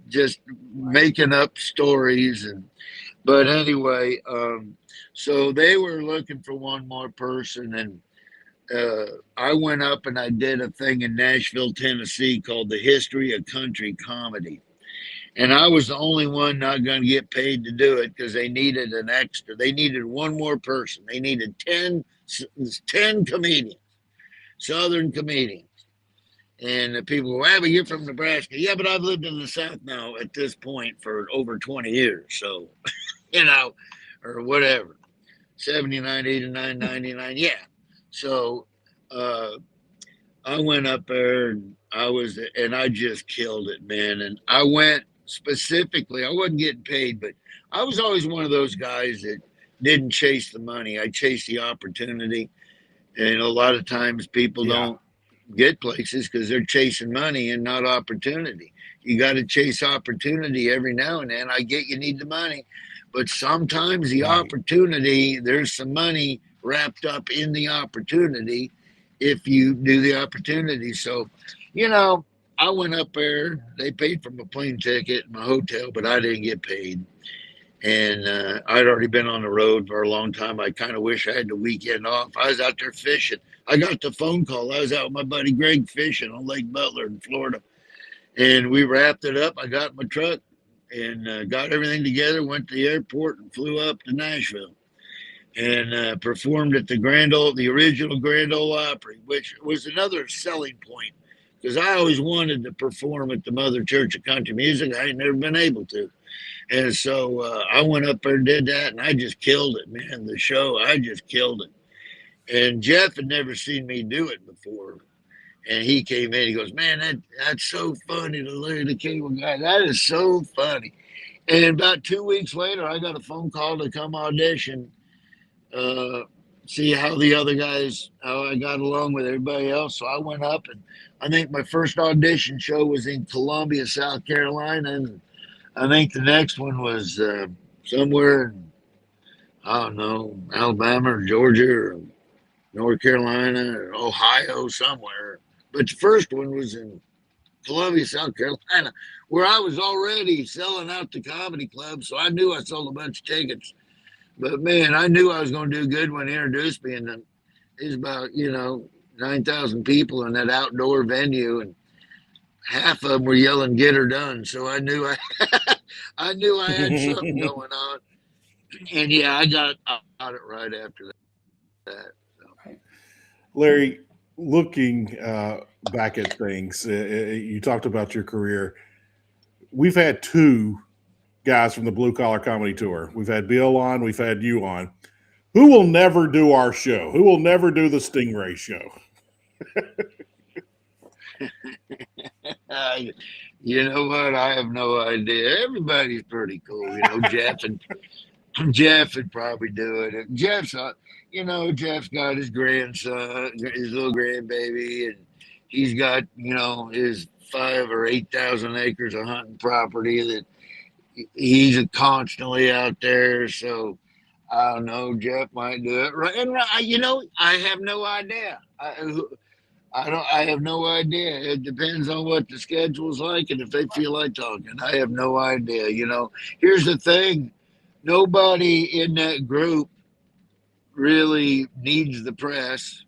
Just making up stories. But anyway, so they were looking for one more person, and I went up and I did a thing in Nashville, Tennessee called The History of Country Comedy. And I was the only one not going to get paid to do it because they needed an extra. They needed one more person. They needed 10 comedians, Southern comedians. And the people go, "But you're from Nebraska." "Yeah, but I've lived in the South now at this point for over 20 years. So, or whatever, 79, 89, 99. Yeah. So I went up there and I just killed it, man. And I went specifically, I wasn't getting paid, but I was always one of those guys that didn't chase the money. I chased the opportunity. And a lot of times people don't get places because they're chasing money and not opportunity. You got to chase opportunity every now and then. I get you need the money, but sometimes the opportunity, there's some money wrapped up in the opportunity if you do the opportunity. So, I went up there. They paid for my plane ticket, my hotel, but I didn't get paid. And I'd already been on the road for a long time. I kind of wish I had the weekend off. I was out there fishing. I got the phone call. I was out with my buddy Greg fishing on Lake Butler in Florida. And we wrapped it up. I got in my truck and got everything together, went to the airport and flew up to Nashville. And performed at the original Grand Ole Opry, which was another selling point because I always wanted to perform at the Mother Church of Country Music. I ain't never been able to. And so I went up there and did that, and I just killed it, man. The show, I just killed it. And Jeff had never seen me do it before. And he came in, he goes, "Man, that's so funny, the Larry the Cable Guy. That is so funny." And about 2 weeks later, I got a phone call to come audition see how the other guys, how I got along with everybody else. So I went up, and I think my first audition show was in Columbia, South Carolina, and I think the next one was somewhere in, I don't know, Alabama or Georgia or North Carolina or Ohio, somewhere. But the first one was in Columbia, South Carolina, where I was already selling out the comedy club. So I knew I sold a bunch of tickets. But man, I knew I was going to do good when he introduced me. And then there's about, 9,000 people in that outdoor venue. And half of them were yelling, "Get her done." So I knew I knew I had something going on. And yeah, I got it right after that. So. Larry, looking back at things, you talked about your career. We've had two guys from the Blue Collar Comedy Tour. We've had Bill on, we've had you on. Who will never do our show? Who will never do the Stingray show? You know what? I have no idea. Everybody's pretty cool. Jeff would probably do it. Jeff's got his grandson, his little grandbaby, and he's got, his 5 or 8,000 acres of hunting property that he's constantly out there. So I don't know. Jeff might do it. Right. And I have no idea. I have no idea. It depends on what the schedule's like and if they feel like talking. I have no idea. Here's the thing. Nobody in that group really needs the press.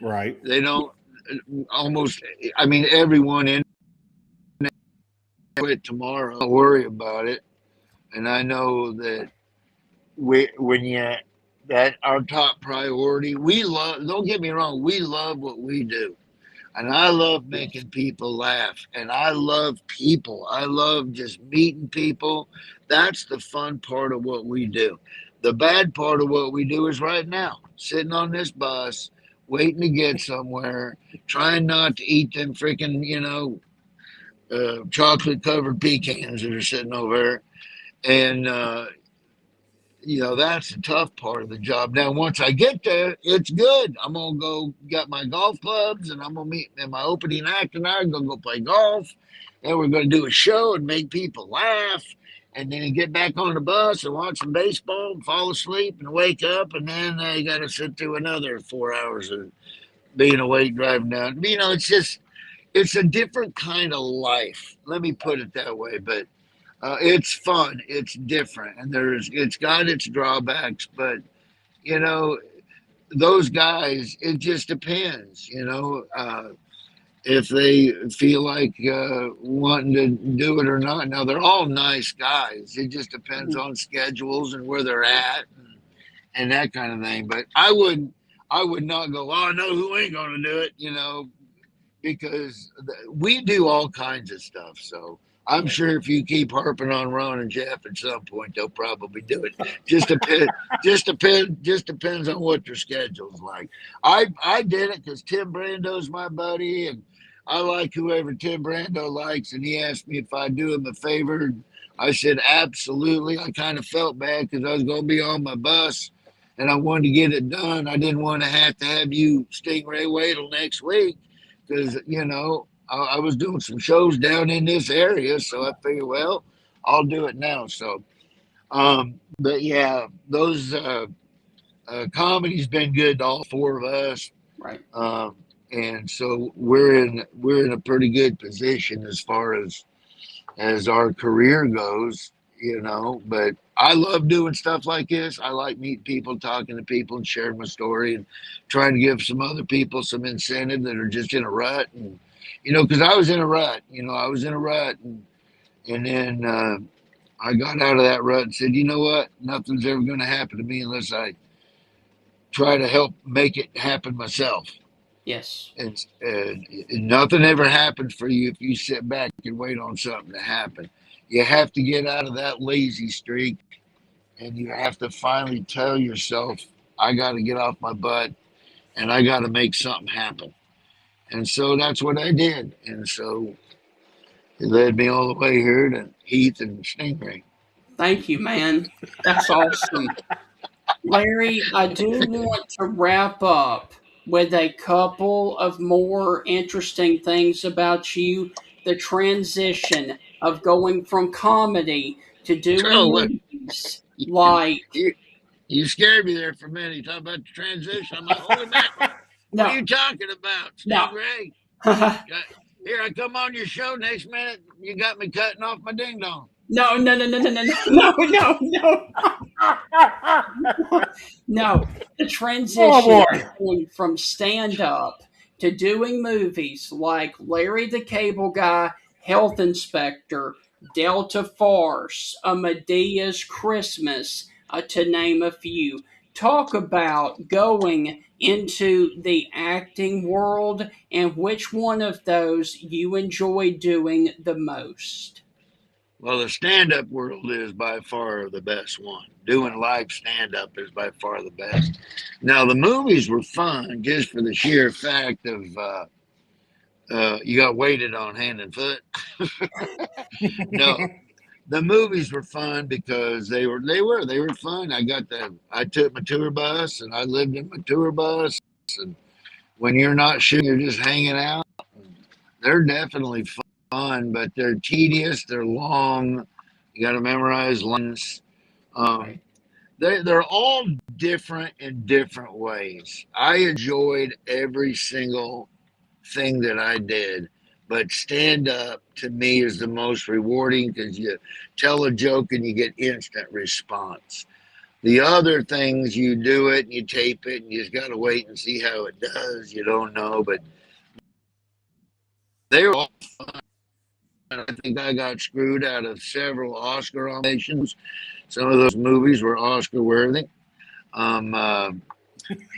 Right. They don't everyone in it tomorrow. Don't worry about it. And I know that that our top priority, don't get me wrong, we love what we do. And I love making people laugh. And I love people. I love just meeting people. That's the fun part of what we do. The bad part of what we do is right now, sitting on this bus, waiting to get somewhere, trying not to eat them freaking, chocolate-covered pecans that are sitting over there. And, that's the tough part of the job. Now, once I get there, it's good. I'm going to go get my golf clubs, and I'm going to meet in my opening act, and I'm going to go play golf. Then we're going to do a show and make people laugh, and then get back on the bus and watch some baseball and fall asleep and wake up, and then I got to sit through another 4 hours of being awake driving down. It's a different kind of life. Let me put it that way, but it's fun. It's different, and it's got its drawbacks. But those guys, it just depends. If they feel like wanting to do it or not. Now they're all nice guys. It just depends on schedules and where they're at and that kind of thing. But I would not go, "Oh, I know who ain't going to do it," because we do all kinds of stuff. So. I'm sure if you keep harping on Ron and Jeff, at some point they'll probably do it. Just depends on what their schedule's like. I did it because Tim Brando's my buddy, and I like whoever Tim Brando likes. And he asked me if I'd do him a favor. I said absolutely. I kind of felt bad because I was going to be on my bus, and I wanted to get it done. I didn't want to have you, Stingray, wait till next week because I was doing some shows down in this area, so I figured, well, I'll do it now. So, but yeah, those comedy's been good to all four of us, right? And so we're in a pretty good position as far as our career goes, But I love doing stuff like this. I like meeting people, talking to people, and sharing my story, and trying to give some other people some incentive that are just in a rut and. Because I was in a rut, and then I got out of that rut and said, you know what? Nothing's ever going to happen to me unless I try to help make it happen myself. Yes. And nothing ever happens for you if you sit back and wait on something to happen. You have to get out of that lazy streak, and you have to finally tell yourself, I got to get off my butt, and I got to make something happen. And so that's what I did. And so it led me all the way here to Heath and Stingray. Thank you, man. That's awesome. Larry, I do want to wrap up with a couple of more interesting things about you. The transition of going from comedy to Oh, doing what? movies like You scared me there for a minute. You talking about the transition. I'm like, holy mackerel. What are no, you talking about, no. Stingray? Here, I come on your show. Next minute, you got me cutting off my ding dong. No, no, no, no, no, no, no, no, no, no. The Oh transition boy. of going from stand up to doing movies like Larry the Cable Guy, Health Inspector, Delta Farce, A Medea's Christmas, to name a few. Talk about going into the acting world and which one of those you enjoy doing the most. Well, the stand-up world is by far the best one. Doing live stand-up is by far the best. Now, the movies were fun just for the sheer fact of you got weighted on hand and foot. No, the movies were fun because they were fun. I took my tour bus and I lived in my tour bus. And when you're not shooting, you're just hanging out. They're definitely fun, but they're tedious. They're long. You got to memorize lines. Um, Right. they're all different in different ways. I enjoyed every single thing that I did, but stand up to me is the most rewarding because you tell a joke and you get instant response. The other things, you do it and you tape it and you just got to wait and see how it does. You don't know, but they're all fun. I think I got screwed out of several Oscar nominations. Some of those movies were Oscar worthy. Um, uh,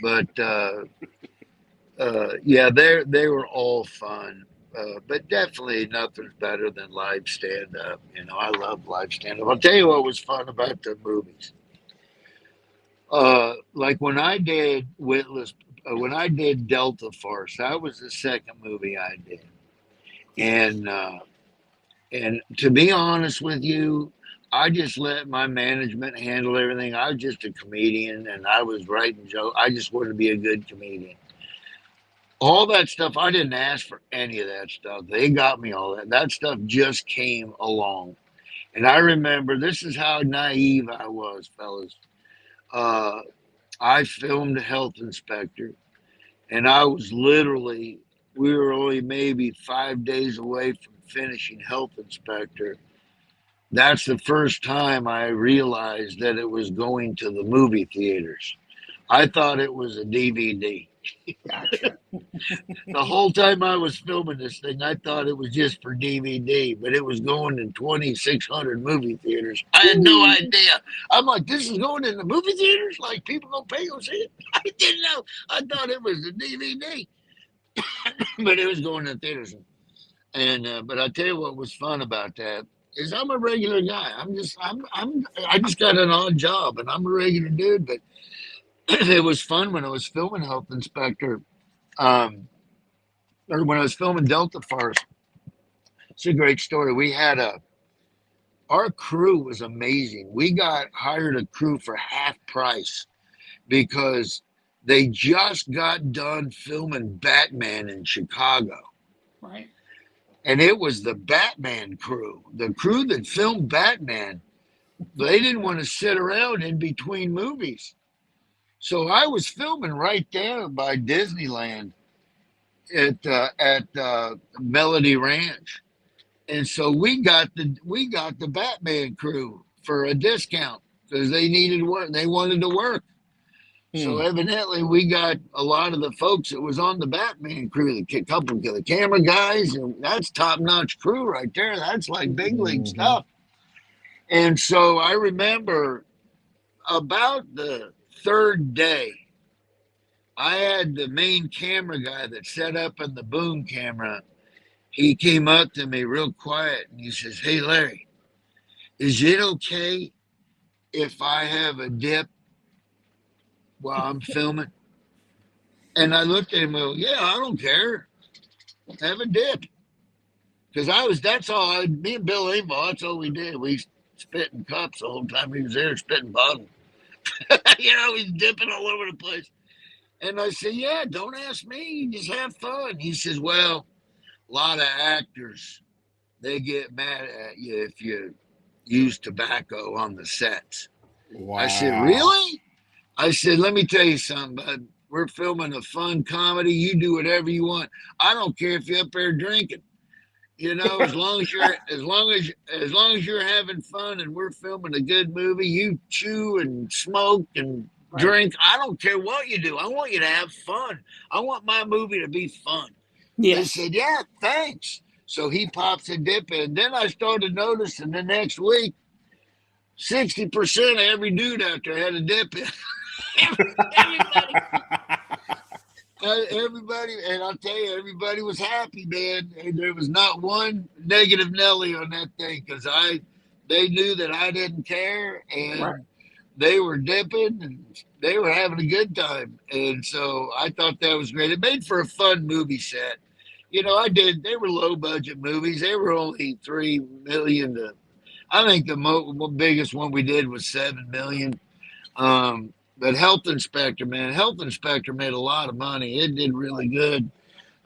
but yeah, they were all fun. But definitely nothing's better than live stand up. You know, I love live stand up. I'll tell you what was fun about the movies. Like when I did when I did Delta Farce, that was the second movie I did. And to be honest with you, I just let my management handle everything. I was just a comedian and I was writing jokes. I just wanted to be a good comedian. All that stuff, I didn't ask for any of that stuff. They got me all that. That stuff just came along. And I remember this is how naive I was, fellas. Uh, I filmed Health Inspector, and I was literally, we were only maybe 5 days away from finishing Health Inspector. That's the first time I realized that it was going to the movie theaters. I thought it was a DVD. Gotcha. The whole time I was filming this thing, I thought it was just for DVD, but it was going in 2,600 movie theaters. I had no idea. I'm like, this is going in the movie theaters? Like, people gonna pay to see it? I didn't know. I thought it was a DVD, but it was going to the theaters. And but I tell you what was fun about that is I'm a regular guy. I just got an odd job, and I'm a regular dude. But it was fun when I was filming Health Inspector. Or when I was filming Delta Farce, it's a great story. Our crew was amazing. We got hired a crew for half price because they just got done filming Batman in Chicago. Right. And it was the Batman crew, the crew that filmed Batman. They didn't want to sit around in between movies. So I was filming right there by Disneyland at Melody Ranch, and so we got the Batman crew for a discount because they needed work. They wanted to work. So evidently, we got a lot of the folks that was on the Batman crew, the couple of the camera guys, and that's top notch crew right there. That's like big league stuff. And so I remember about the third day, I had the main camera guy that set up in the boom camera. He came up to me real quiet and he says, "Hey, Larry, is it okay if I have a dip while I'm filming?" And I looked at him and go, "Yeah, I don't care. Have a dip." Because that's all, me and Bill Abel, that's all we did. We spit in cups the whole time he was there, spitting bottles. He's dipping all over the place. And I said, yeah, don't ask me. Just have fun. He says, well, a lot of actors, they get mad at you if you use tobacco on the sets. Wow. I said, really? I said, let me tell you something, bud. We're filming a fun comedy. You do whatever you want. I don't care if you're up there drinking. As long as you're having fun and we're filming a good movie, you chew and smoke and drink. I don't care what you do. I want you to have fun. I want my movie to be fun. They said, yeah, thanks. So he pops a dip in. Then I started noticing the next week, 60% of every dude out there had a dip in. Everybody, and I'll tell you, everybody was happy, man. And there was not one negative Nelly on that thing because they knew that I didn't care, and they were dipping and they were having a good time. And so I thought that was great. It made for a fun movie set. They were low budget movies. They were only $3 million. I think the biggest one we did was $7 million. But Health Inspector made a lot of money. It did really good.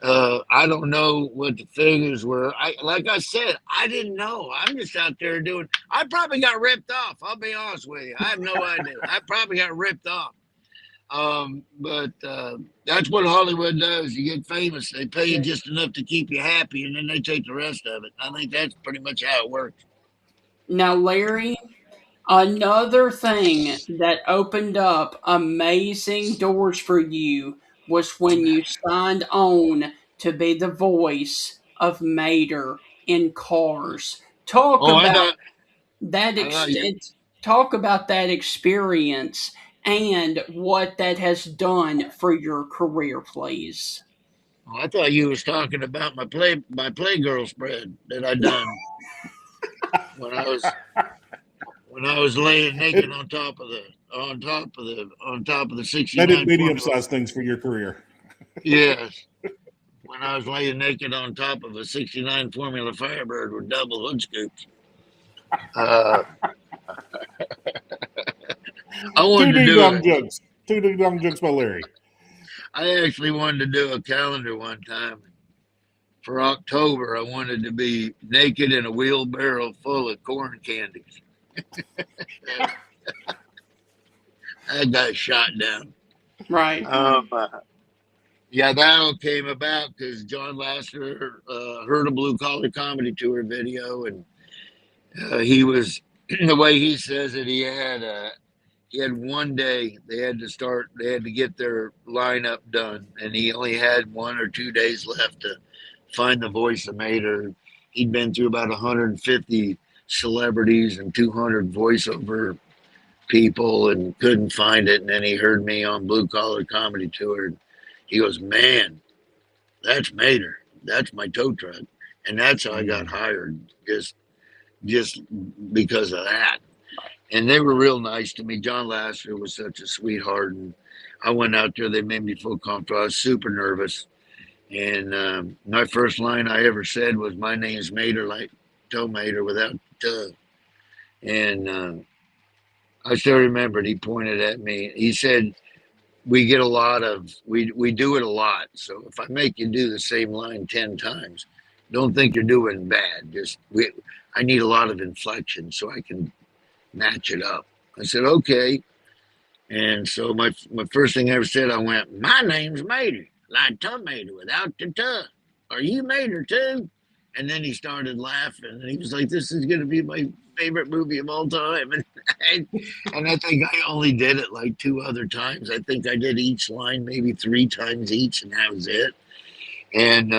I don't know what the figures were. Like I said, I didn't know. I'm just out there doing. I probably got ripped off. I'll be honest with you. I have no idea. I probably got ripped off. But that's what Hollywood does. You get famous. They pay you just enough to keep you happy, and then they take the rest of it. I think that's pretty much how it works. Now, Larry, another thing that opened up amazing doors for you was when you signed on to be the voice of Mater in Cars. Talk about that experience and what that has done for your career, please. I thought you was talking about my Playgirl spread that I done when I was laying naked on top of the 69. That did medium-sized things for your career. Yes. When I was laying naked on top of a 69 Formula Firebird with double hood scoops. I wanted to do it. Two dumb jokes by Larry. I actually wanted to do a calendar one time. For October, I wanted to be naked in a wheelbarrow full of corn candies. I got shot down. Right. Yeah, that all came about because John Lasseter heard a Blue Collar Comedy Tour video, and he was, the way he says it, he had one day they had to get their lineup done, and he only had 1 or 2 days left to find the voice of Mater. He'd been through about 150 celebrities and 200 voiceover people and couldn't find it. And then he heard me on Blue Collar Comedy Tour. He goes, man, that's Mater. That's my tow truck. And that's how I got hired, just because of that. And they were real nice to me. John Lasseter was such a sweetheart. And I went out there. They made me feel comfortable. I was super nervous. And my first line I ever said was, my name's Mater, like tow Mater without the. And I still remembered, he pointed at me. He said, we do it a lot. So if I make you do the same line 10 times, don't think you're doing bad. I need a lot of inflection so I can match it up. I said, okay. And so my first thing I ever said, I went, my name's Mater, like tow Mater without the tuh. Are you Mater too? And then he started laughing, and he was like, this is going to be my favorite movie of all time. And I think I only did it like 2 other times. I think I did each line maybe 3 times each, and that was it. And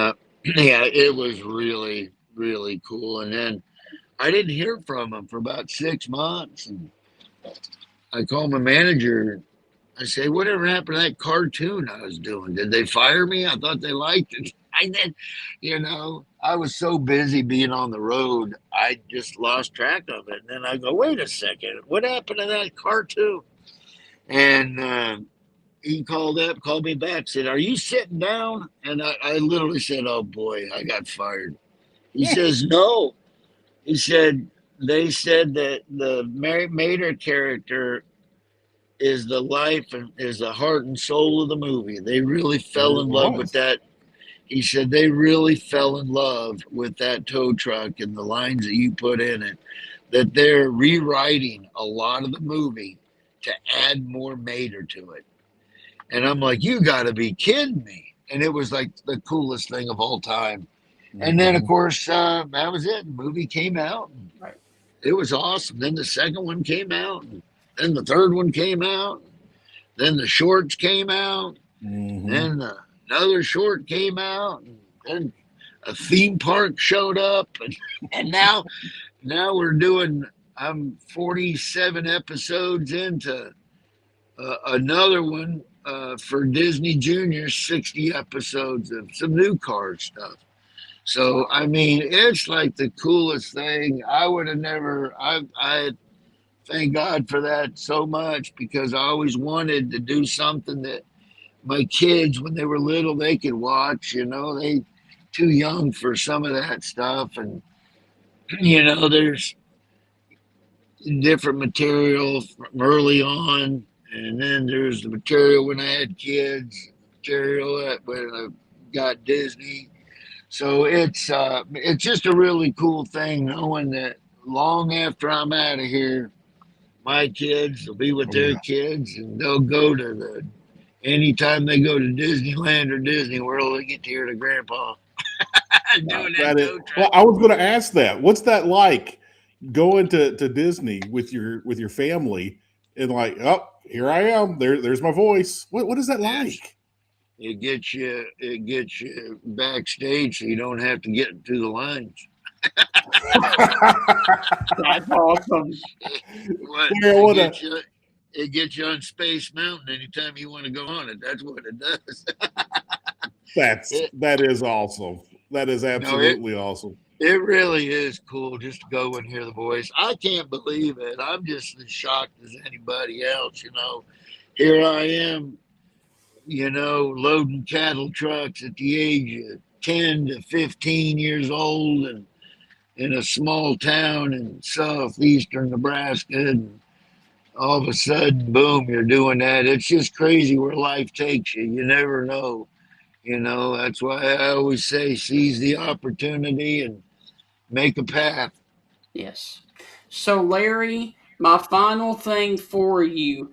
yeah, it was really, really cool. And then I didn't hear from him for about 6 months. And I called my manager. I said, whatever happened to that cartoon I was doing? Did they fire me? I thought they liked it. I did, I was so busy being on the road, I just lost track of it. And then I go, wait a second, what happened to that cartoon? And he called me back, said, are you sitting down? And I literally said, oh boy, I got fired. He says, no. He said, they said that the Mater character is the life and is the heart and soul of the movie. They really fell It in love with was. that. He said they really fell in love with that tow truck and the lines that you put in it, that they're rewriting a lot of the movie to add more Mater to it. And I'm like, you got to be kidding me. And it was like the coolest thing of all time. And then, of course, that was it. The movie came out. Right. It was awesome. Then the second one came out. And then the third one came out. Then the shorts came out. Then another short came out. And then a theme park showed up. And now we're doing, I'm 47 episodes into another one for Disney Junior, 60 episodes of some new car stuff. So, I mean, it's like the coolest thing. I would have never, I thank God for that so much, because I always wanted to do something that my kids, when they were little, they could watch, they too young for some of that stuff. And, there's different material from early on. And then there's the material when I had kids, material when I got Disney. So it's just a really cool thing knowing that long after I'm out of here, my kids will be with their kids, and they'll go to anytime they go to Disneyland or Disney World, they get to hear the grandpa doing that tow truck. Well, I was going to ask that. What's that like, going to Disney with your family, and like, oh, here I am. There's my voice. What is that like? It gets you backstage, so you don't have to get through the lines. That's awesome. It gets you on Space Mountain anytime you want to go on it. That's what it does. That is awesome. That is absolutely awesome. It really is cool just to go and hear the voice. I can't believe it. I'm just as shocked as anybody else. Here I am, loading cattle trucks at the age of 10 to 15 years old, and in a small town in southeastern Nebraska, and all of a sudden, boom, you're doing that. It's just crazy where life takes you. You never know. That's why I always say seize the opportunity and make a path. Yes. So, Larry, my final thing for you.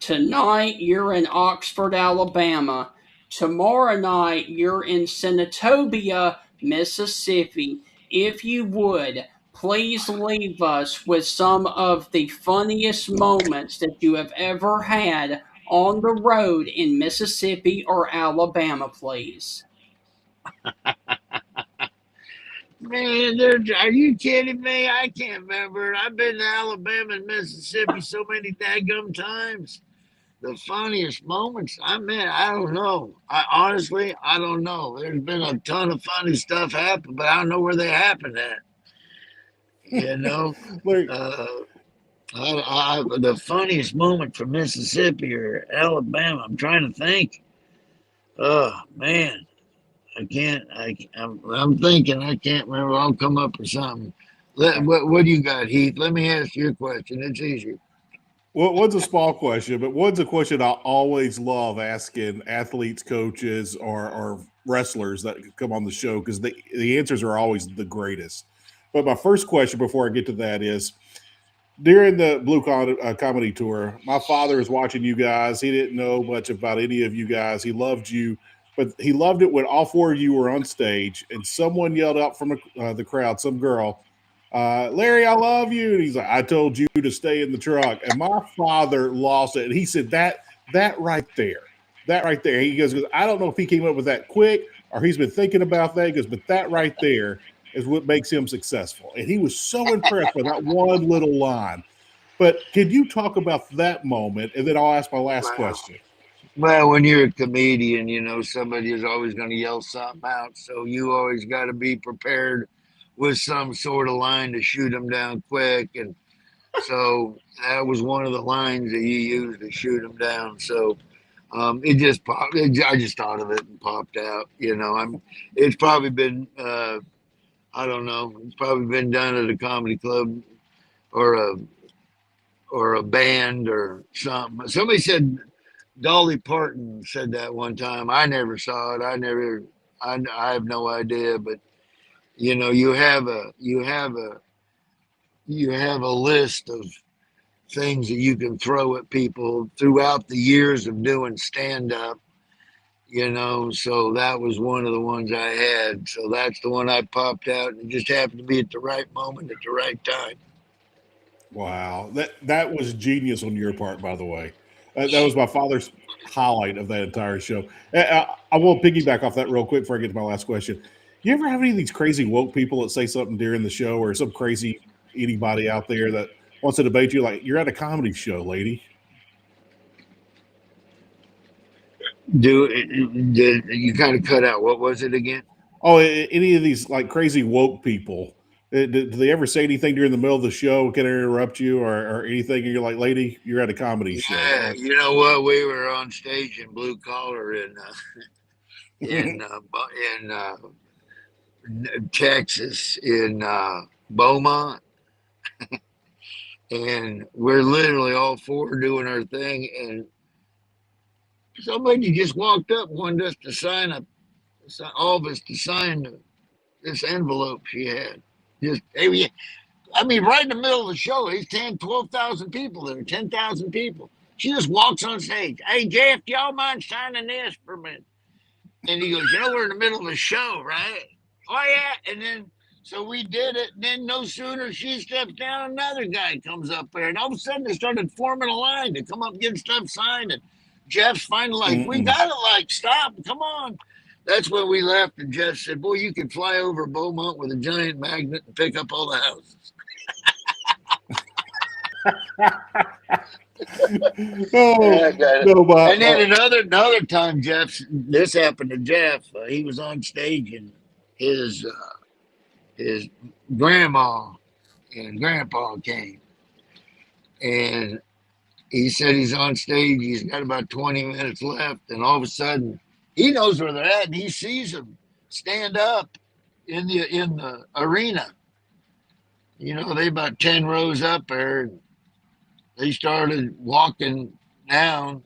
Tonight, you're in Oxford, Alabama. Tomorrow night, you're in Senatobia, Mississippi. If you would, please leave us with some of the funniest moments that you have ever had on the road in Mississippi or Alabama, please. Man, are you kidding me? I can't remember. I've been to Alabama and Mississippi so many daggum times. The funniest moments, I don't know. I don't know. There's been a ton of funny stuff happen, but I don't know where they happened at. The funniest moment from Mississippi or Alabama, I'm trying to think. Oh man, I'm thinking. I can't remember. I'll come up with something. What do you got, Heath? Let me ask you a question. It's easier. Well, one's a small question, but one's a question I always love asking athletes, coaches, or wrestlers that come on the show, because the answers are always the greatest. But my first question before I get to that is, during the Blue Comedy Tour, my father was watching you guys. He didn't know much about any of you guys. He loved you, but he loved it when all four of you were on stage and someone yelled out from the crowd, some girl, Larry, I love you. And he's like, I told you to stay in the truck. And my father lost it. And he said, that right there. He goes, I don't know if he came up with that quick or he's been thinking about that. He goes, but that right there is what makes him successful. And he was so impressed by that one little line. But could you talk about that moment? And then I'll ask my last question. Well, when you're a comedian, somebody is always going to yell something out. So you always got to be prepared with some sort of line to shoot them down quick. And so that was one of the lines that you used to shoot them down. So it just popped. I just thought of it and popped out. It's probably been, I don't know, it's probably been done at a comedy club or or a band or something. Somebody said Dolly Parton said that one time. I never saw it. I have no idea, but you have a list of things that you can throw at people throughout the years of doing stand up, so that was one of the ones I had. So that's the one I popped out, and it just happened to be at the right moment at the right time. Wow, that was genius on your part, by the way. That was my father's highlight of that entire show. I will piggyback off that real quick before I get to my last question. You ever have any of these crazy woke people that say something during the show, or some crazy anybody out there that wants to debate you? Like, you're at a comedy show, lady. Did you kind of cut out? What was it again? Oh, any of these like crazy woke people? Do they ever say anything during the middle of the show? Can I interrupt you or anything? And you're like, lady, you're at a comedy show. Yeah, you know what? We were on stage in Blue Collar in Texas, in Beaumont, and we're literally all four doing our thing, and somebody just walked up, wanted us to sign all of us to sign this envelope she had. Just, hey, I mean, right in the middle of the show, there's 12,000 people there, 10,000 people. She just walks on stage. Hey, Jeff, do y'all mind signing this for me? And he goes, we're in the middle of the show, right? Oh, yeah. And then, so we did it. And then no sooner she steps down, another guy comes up there. And all of a sudden, they started forming a line to come up and get stuff signed. And Jeff's finally like, we got to, stop. Come on. That's when we left. And Jeff said, boy, you could fly over Beaumont with a giant magnet and pick up all the houses. And then another time, this happened to Jeff. He was on stage, and his grandma and grandpa came, and he said he's on stage. He's got about 20 minutes left, and all of a sudden, he knows where they're at, and he sees them stand up in the arena. They about 10 rows up there. And they started walking down,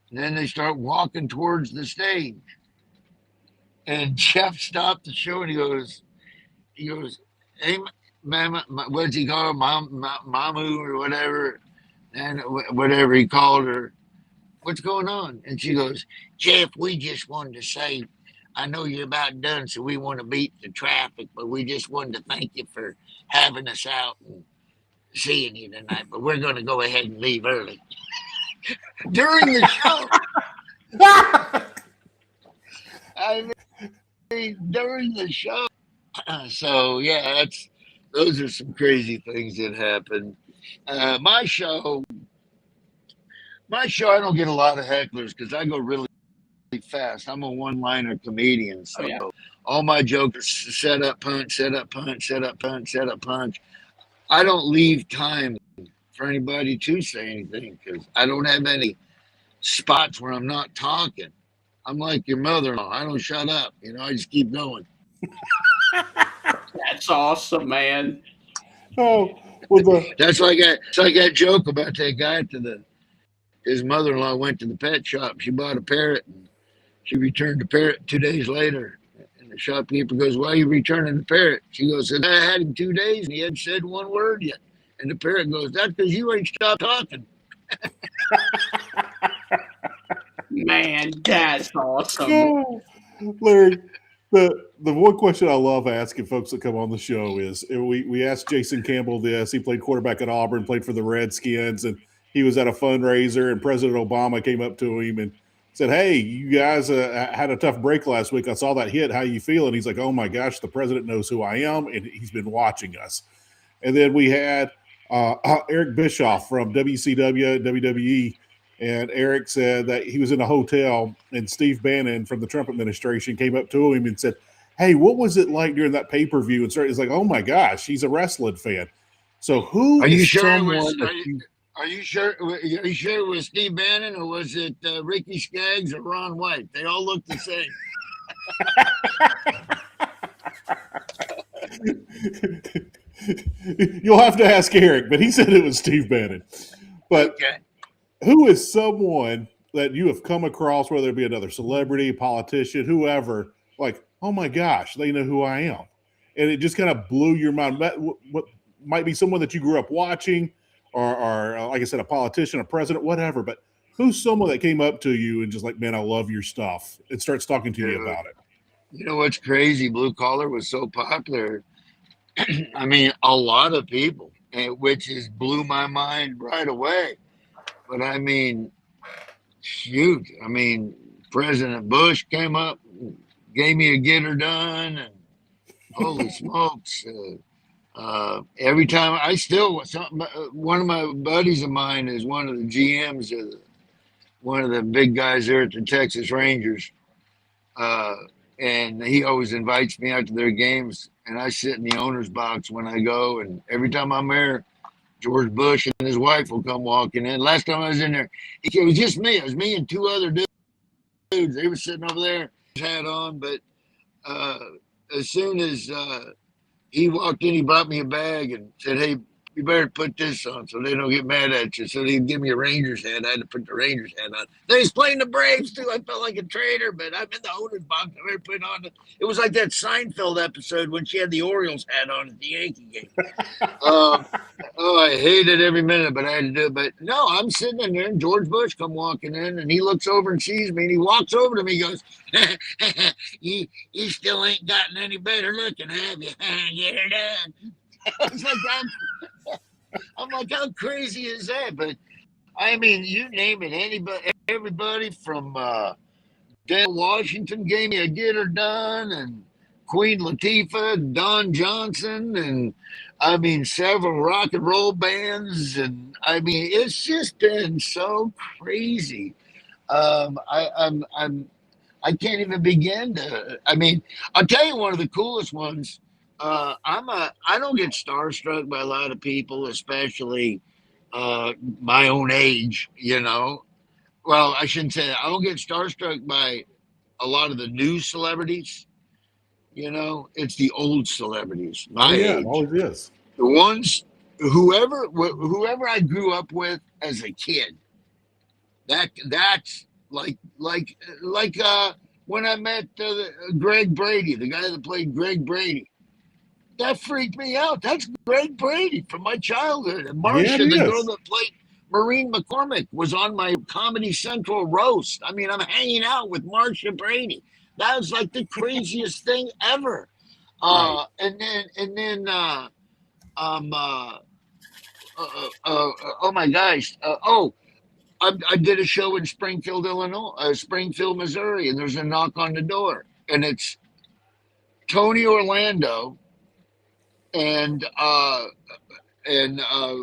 and then they start walking towards the stage. And Jeff stopped the show, and he goes, hey, mama, what's he call her? Mamu or whatever, and whatever he called her. What's going on? And she goes, Jeff, we just wanted to say, I know you're about done, so we want to beat the traffic, but we just wanted to thank you for having us out and seeing you tonight, but we're going to go ahead and leave early. During the show. I mean, during the show. So, yeah, those are some crazy things that happen. My show, I don't get a lot of hecklers because I go really fast. I'm a one-liner comedian, so all my jokes are set up, punch, set up, punch, set up, punch, set up, punch. I don't leave time for anybody to say anything because I don't have any spots where I'm not talking. I'm like your mother-in-law. I don't shut up. I just keep going. That's awesome, man. Oh, well, it's like that joke about that guy his mother-in-law went to the pet shop. She bought a parrot, and she returned the parrot 2 days later. The shopkeeper goes, why are you returning the parrot? She goes, I had him 2 days and he hadn't said one word yet. And the parrot goes, that's because you ain't stopped talking. Man, that's awesome. Oh, Larry, the one question I love asking folks that come on the show is, we asked Jason Campbell this. He played quarterback at Auburn, played for the Redskins, and he was at a fundraiser, and President Obama came up to him and said, hey, you guys had a tough break last week. I saw that hit. How you feeling? He's like, oh, my gosh, the president knows who I am, and he's been watching us. And then we had Eric Bischoff from WCW, WWE, and Eric said that he was in a hotel, and Steve Bannon from the Trump administration came up to him and said, hey, what was it like during that pay-per-view? And he's like, oh, my gosh, he's a wrestling fan. So who are is you sure someone Are you sure it was Steve Bannon, or was it Ricky Skaggs or Ron White? They all look the same. You'll have to ask Eric, but he said it was Steve Bannon. But Okay. who is someone that you have come across, whether it be another celebrity, politician, whoever, like, oh my gosh, they know who I am, and it just kind of blew your mind? What might be someone that you grew up watching, or like I said, a politician, a president, whatever. But who's someone that came up to you and just like, man, I love your stuff, and starts talking to you about it? You know what's crazy? Blue collar was so popular. I mean, a lot of people, which is blew my mind right away. But I mean, shoot, I mean, President Bush came up, gave me a get her done, and holy smokes. Every time one of my buddies of mine is one of the GMs of one of the big guys there at the Texas Rangers. And he always invites me out to their games, and I sit in the owner's box when I go. And every time I'm there, George Bush and his wife will come walking in. Last time I was in there, it was just me. It was me and two other dudes. They were sitting over there, hat on. But as soon as he walked in, he brought me a bag and said, "Hey, you better put this on so they don't get mad at you." So he'd give me a Rangers hat. I had to put the Rangers hat on. They was playing the Braves too. I felt like a traitor, but I'm in the owner's box. I better put on it was like that Seinfeld episode when she had the Orioles hat on at the Yankee game. I hated every minute, but I had to do it. But no, I'm sitting in there, and George Bush come walking in, and he looks over and sees me, and he walks over to me, and goes, you still ain't gotten any better looking, have you? Get her done. I was like, I'm like, how crazy is that? But I mean, you name it, everybody from Dale Washington gave me a get her done, and Queen Latifah, Don Johnson, and I mean several rock and roll bands, and I mean it's just been so crazy. I can't even begin to. I mean, I'll tell you one of the coolest ones. I don't get starstruck by a lot of people, especially my own age. You know, well, I shouldn't say that. I don't get starstruck by a lot of the new celebrities. You know, it's the old celebrities, my age. It always is. The ones, whoever I grew up with as a kid. That's like when I met Greg Brady, the guy that played Greg Brady. That freaked me out. That's Greg Brady from my childhood. And Marcia, the girl that played Maureen McCormick, was on my Comedy Central roast. I mean, I'm hanging out with Marcia Brady. That was like the craziest thing ever. Right. And then oh my gosh. I did a show in Springfield, Missouri, and there's a knock on the door, and it's Tony Orlando and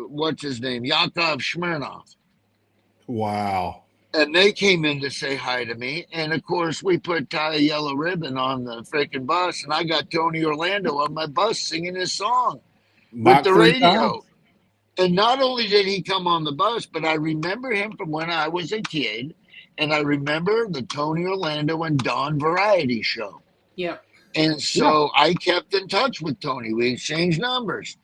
what's his name, Yakov Smirnoff. Wow. And they came in to say hi to me, and of course we put Tie a Yellow Ribbon on the freaking bus, and I got Tony Orlando on my bus singing his song with the radio. And not only did he come on the bus, but I remember him from when I was a kid, and I remember the Tony Orlando and Don variety show. Yeah. And so I kept in touch with Tony. We exchanged numbers,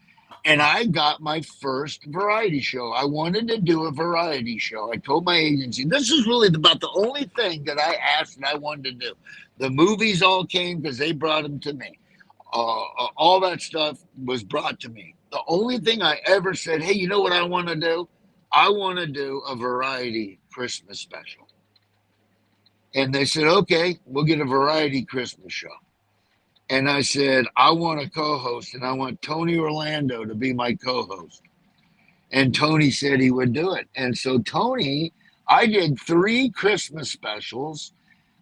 and I got my first variety show. I wanted to do a variety show. I told my agency, this is really about the only thing that I asked and I wanted to do. The movies all came because they brought them to me. All that stuff was brought to me. The only thing I ever said, hey, you know what I want to do? I want to do a variety Christmas special. And they said, okay, we'll get a variety Christmas show. And I said, I want a co-host, and I want Tony Orlando to be my co-host. And Tony said he would do it. And so Tony, I did 3 Christmas specials,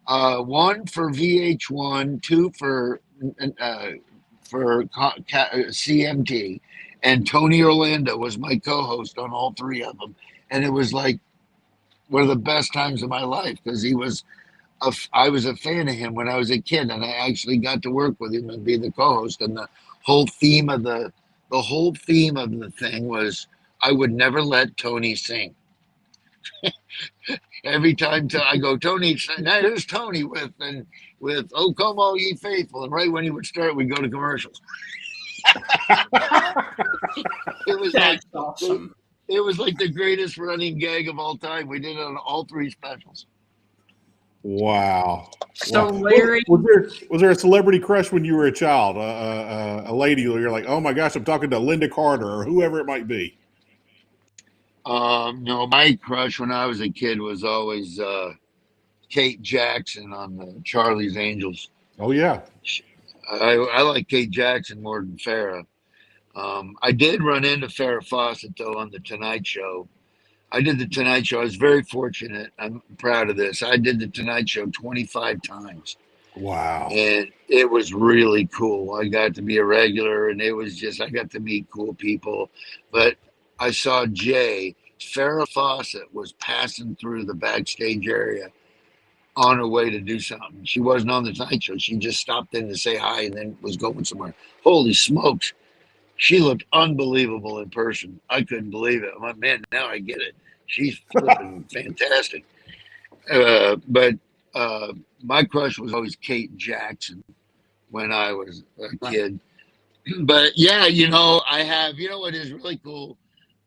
1 for VH1, 2 for CMT, and Tony Orlando was my co-host on all 3 of them. And it was like one of the best times of my life, because I was a fan of him when I was a kid, and I actually got to work with him and be the co-host. And the whole theme of the thing was I would never let Tony sing. Every time I go, Tony, now here's Tony with "Oh Come All Ye Faithful," and right when he would start, we'd go to commercials. It was That's like awesome. it was like the greatest running gag of all time. We did it on all 3 specials. Wow. So, Wow. Larry, Was there a celebrity crush when you were a child? A lady where you're like, oh my gosh, I'm talking to Linda Carter or whoever it might be. No, my crush when I was a kid was always Kate Jackson on the Charlie's Angels. Oh yeah. I like Kate Jackson more than Farrah. I did run into Farrah Fawcett though on the Tonight Show. I did the Tonight Show. I was very fortunate. I'm proud of this. I did the Tonight Show 25 times, Wow. and it was really cool. I got to be a regular, and it was just I got to meet cool people. But I saw Jay. Farrah Fawcett was passing through the backstage area on her way to do something. She wasn't on the Tonight Show. She just stopped in to say hi and then was going somewhere. Holy smokes. She looked unbelievable in person. I couldn't believe it. I'm like, man, now I get it. She's flipping fantastic. But my crush was always Kate Jackson when I was a kid. But yeah, I have, what is really cool?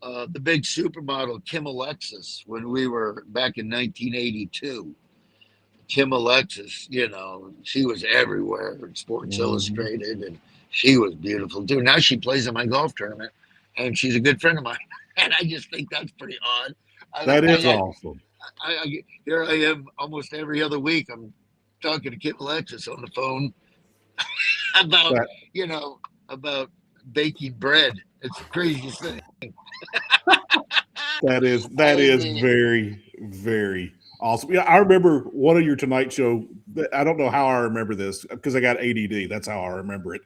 The big supermodel, Kim Alexis, when we were back in 1982. Kim Alexis, she was everywhere in Sports Illustrated, and she was beautiful too. Now she plays in my golf tournament, and she's a good friend of mine. And I just think that's pretty odd. That is awesome. Here I am almost every other week. I'm talking to Kim Alexis on the phone about, about baking bread. It's the craziest thing. That is very, very awesome. Yeah, I remember one of your Tonight Show. I don't know how I remember this because I got ADD. That's how I remember it.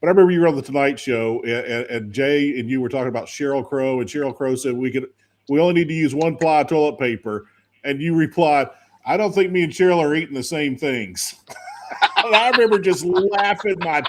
But I remember you were on the Tonight Show, and Jay and you were talking about Sheryl Crow, and Sheryl Crow said we only need to use 1-ply toilet paper, and you replied, "I don't think me and Sheryl are eating the same things." And I remember just laughing my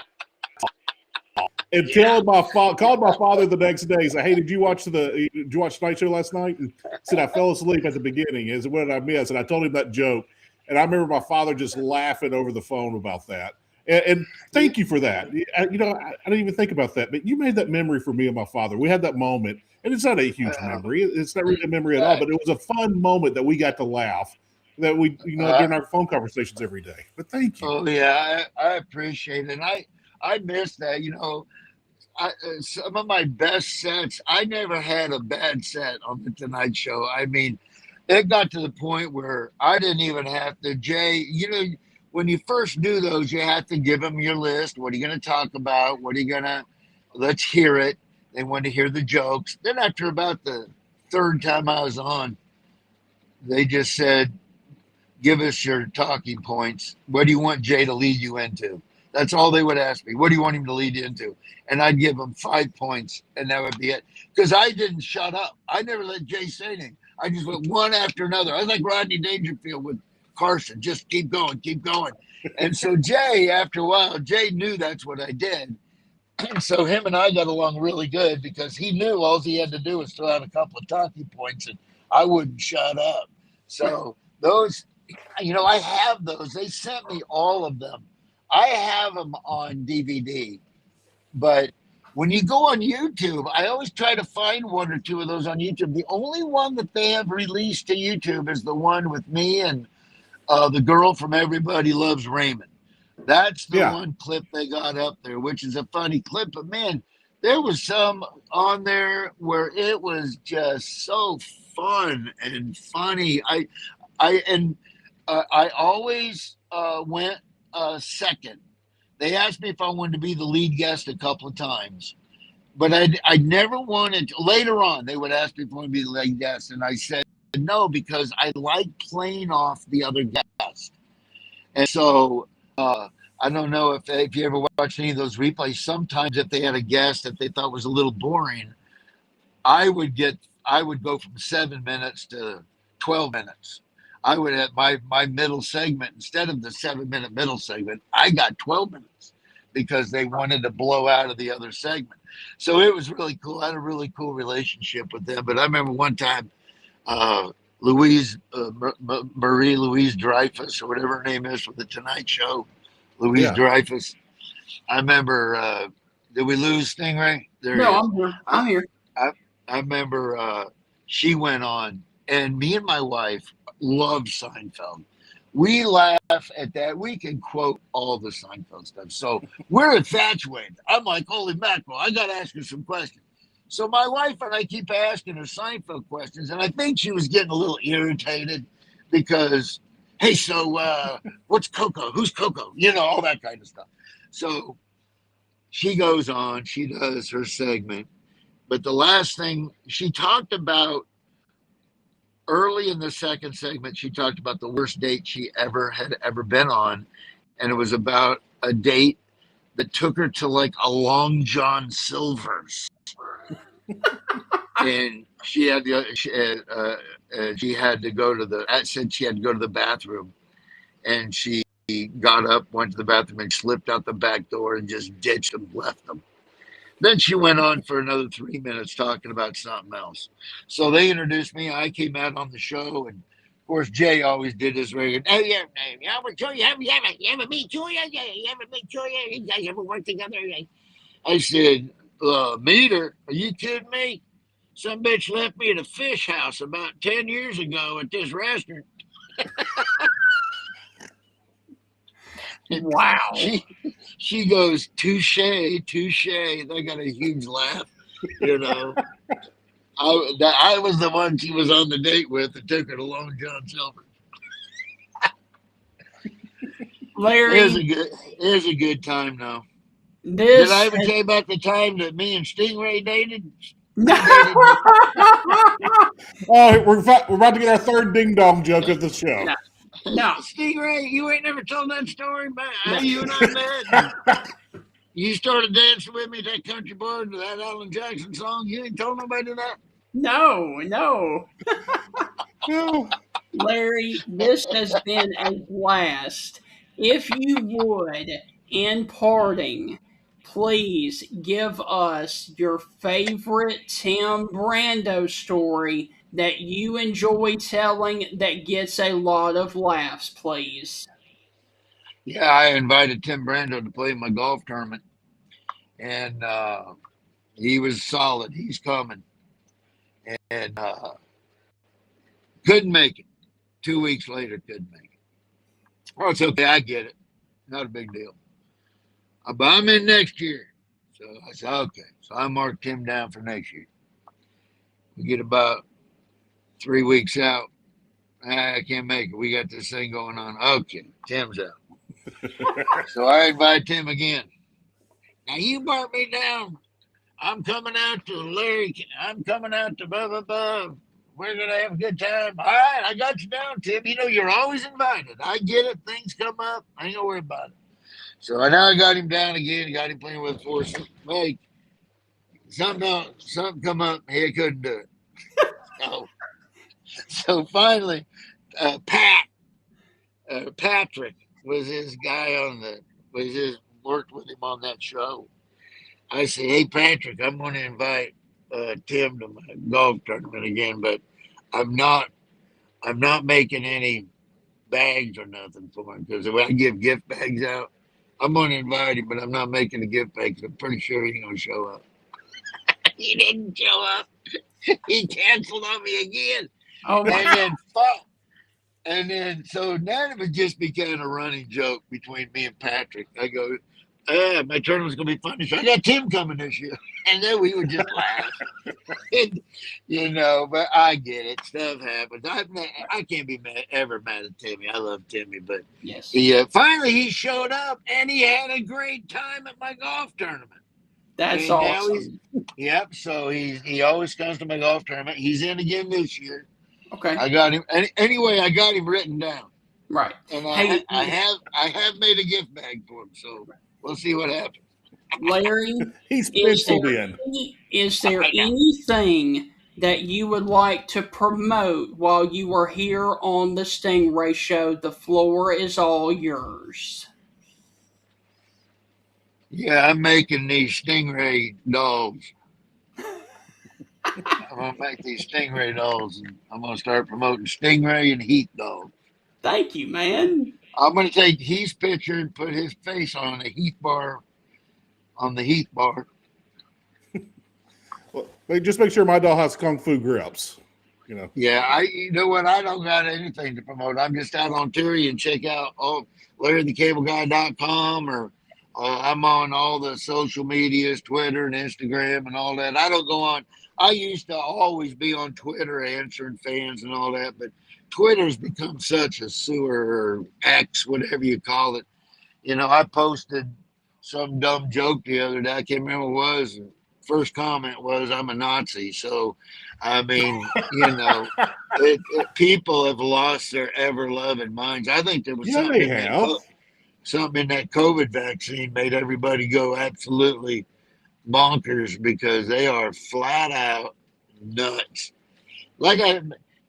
and telling called my father the next day. Said, "Hey, did you watch Tonight Show last night?" And said, "I fell asleep at the beginning." He said, "What did I miss?" And I told him that joke, and I remember my father just laughing over the phone about that. And thank you for that. I didn't even think about that, but you made that memory for me and my father. We had that moment, and it's not a huge memory. It's not really a memory at all, but it was a fun moment that we got to laugh that we, during our phone conversations every day. But thank you. Oh yeah, I appreciate it. And I miss that. Some of my best sets. I never had a bad set on the Tonight Show. I mean, it got to the point where I didn't even have to. Jay, when you first do those, you have to give them your list. What are you going to talk about? Let's hear it. They want to hear the jokes. Then after about the third time I was on, they just said, give us your talking points. What do you want Jay to lead you into? That's all they would ask me. What do you want him to lead you into? And I'd give them 5 points, and that would be it. Because I didn't shut up. I never let Jay say anything. I just went one after another. I was like Rodney Dangerfield with Carson. Just keep going, keep going. And so Jay, after a while, Jay knew that's what I did. And so him and I got along really good because he knew all he had to do was throw out a couple of talking points, and I wouldn't shut up. So those, I have those. They sent me all of them. I have them on DVD, but when you go on YouTube, I always try to find 1 or 2 of those on YouTube. The only one that they have released to YouTube is the one with me and the girl from Everybody Loves Raymond. That's the one clip they got up there, which is a funny clip. But man, there was some on there where it was just so fun and funny. I always went second. They asked me if I wanted to be the lead guest a couple of times, but I never wanted to. Later on, they would ask me if I wanted to be the lead guest, and I said no because I like playing off the other guest. And so I don't know if you ever watched any of those replays. Sometimes if they had a guest that they thought was a little boring, I would go from 7 minutes to 12 minutes. I would have my middle segment, instead of the 7-minute middle segment, I got 12 minutes because they wanted to blow out of the other segment. So it was really cool. I had a really cool relationship with them. But I remember one time, Marie Louise Dreyfus, or whatever her name is, from the Tonight Show, Louise Dreyfus. I remember Did we lose Stingray? There he No, is. I'm here. I'm here. I remember she went on, and me and my wife loved Seinfeld. We laugh at that. We can quote all the Seinfeld stuff. So we're infatuated. I'm like, holy mackerel, I got to ask her some questions. So my wife and I keep asking her Seinfeld questions, and I think she was getting a little irritated because, hey, so what's Coco? Who's Coco? You know, all that kind of stuff. So she goes on, she does her segment. But the last thing she talked about early in the second segment, she talked about the worst date she had ever been on. And it was about a date that took her to like a Long John Silver's. And she had to go to the, I said she had to go to the bathroom. And she got up, went to the bathroom, and slipped out the back door and just ditched them, left them. Then she went on for another 3 minutes talking about something else. So they introduced me. I came out on the show, and of course Jay always did his regular. Oh yeah, you ever meet Julia? You ever meet Julia? You guys ever work together? I said, meet her? Are you kidding me? Some bitch left me at a fish house about 10 years ago at this restaurant. Wow. She goes, touche, touche. They got a huge laugh, you know. I was the one she was on the date with that took her to Long John Silver. Larry, It was a good time, though. this Did I ever tell you about the time that me and Stingray dated? Oh, we're about to get our third ding dong joke of the show. No. Stingray, you ain't never told that story about how you and I met. You started dancing with me at that country bar to that Alan Jackson song. You ain't told nobody that? No. No. Larry, this has been a blast. If you would, in parting, please give us your favorite Tim Brando story that you enjoy telling that gets a lot of laughs, please. Yeah, I invited Tim Brando to play in my golf tournament, and he was solid. He's coming, and couldn't make it. 2 weeks later, couldn't make it. Oh, it's okay. I get it. Not a big deal. But I'm in next year. So I said, okay. So I marked Tim down for next year. We get about 3 weeks out. I can't make it. We got this thing going on. Okay, Tim's out. So I invite Tim again. Now you mark me down. I'm coming out to Larry. I'm coming out to blah, blah, blah. We're going to have a good time. All right, I got you down, Tim. You know, you're always invited. I get it. Things come up. I ain't going to worry about it. So now I got him down again. Got him playing with Farce. Like, something come up. He couldn't do it. So finally, Patrick was his guy worked with him on that show. I said, hey, Patrick, I'm going to invite Tim to my golf tournament again, but I'm not making any bags or nothing for him because if I give gift bags out, I'm going to invite him, but I'm not making a gift bag because I'm pretty sure he's going to show up. He didn't show up. He canceled on me again. Oh my! And then so now it would just be kind of a running joke between me and Patrick. I go, my tournament's gonna be funny. So I got Tim coming this year. And then we would just laugh. And, you know, but I get it. Stuff happens. I can't be ever mad at Timmy. I love Timmy, but Yes. Finally he showed up and he had a great time at my golf tournament. That's and awesome. Yep. So he always comes to my golf tournament. He's in again this year. Okay. I got him. Anyway, I got him written down. Right. And Hey, I have made a gift bag for him. So we'll see what happens. Larry, He's penciled in. is there anything that you would like to promote while you are here on the Stingray Show? The floor is all yours. Yeah, I'm making these Stingray dolls. I'm going to make these Stingray dolls, and I'm going to start promoting Stingray and Heath dolls. Thank you, man. I'm going to take Heath's picture and put his face on a Heath bar on the Heath bar. Well, just make sure my dog has kung fu grips. You know. Yeah, you know what? I don't got anything to promote. I'm just out on tour. You can check out LarryTheCableGuy.com, or I'm on all the social medias, Twitter and Instagram and all that. I don't go on. I used to always be on Twitter answering fans and all that, but Twitter's become such a sewer, or X, whatever you call it. You know, I posted some dumb joke the other day. I can't remember what it was. First comment was, "I'm a Nazi." So, I mean, you know, people have lost their ever-loving minds. I think there was Yeah, they have. something in that COVID vaccine made everybody go absolutely bonkers, because they are flat out nuts. Like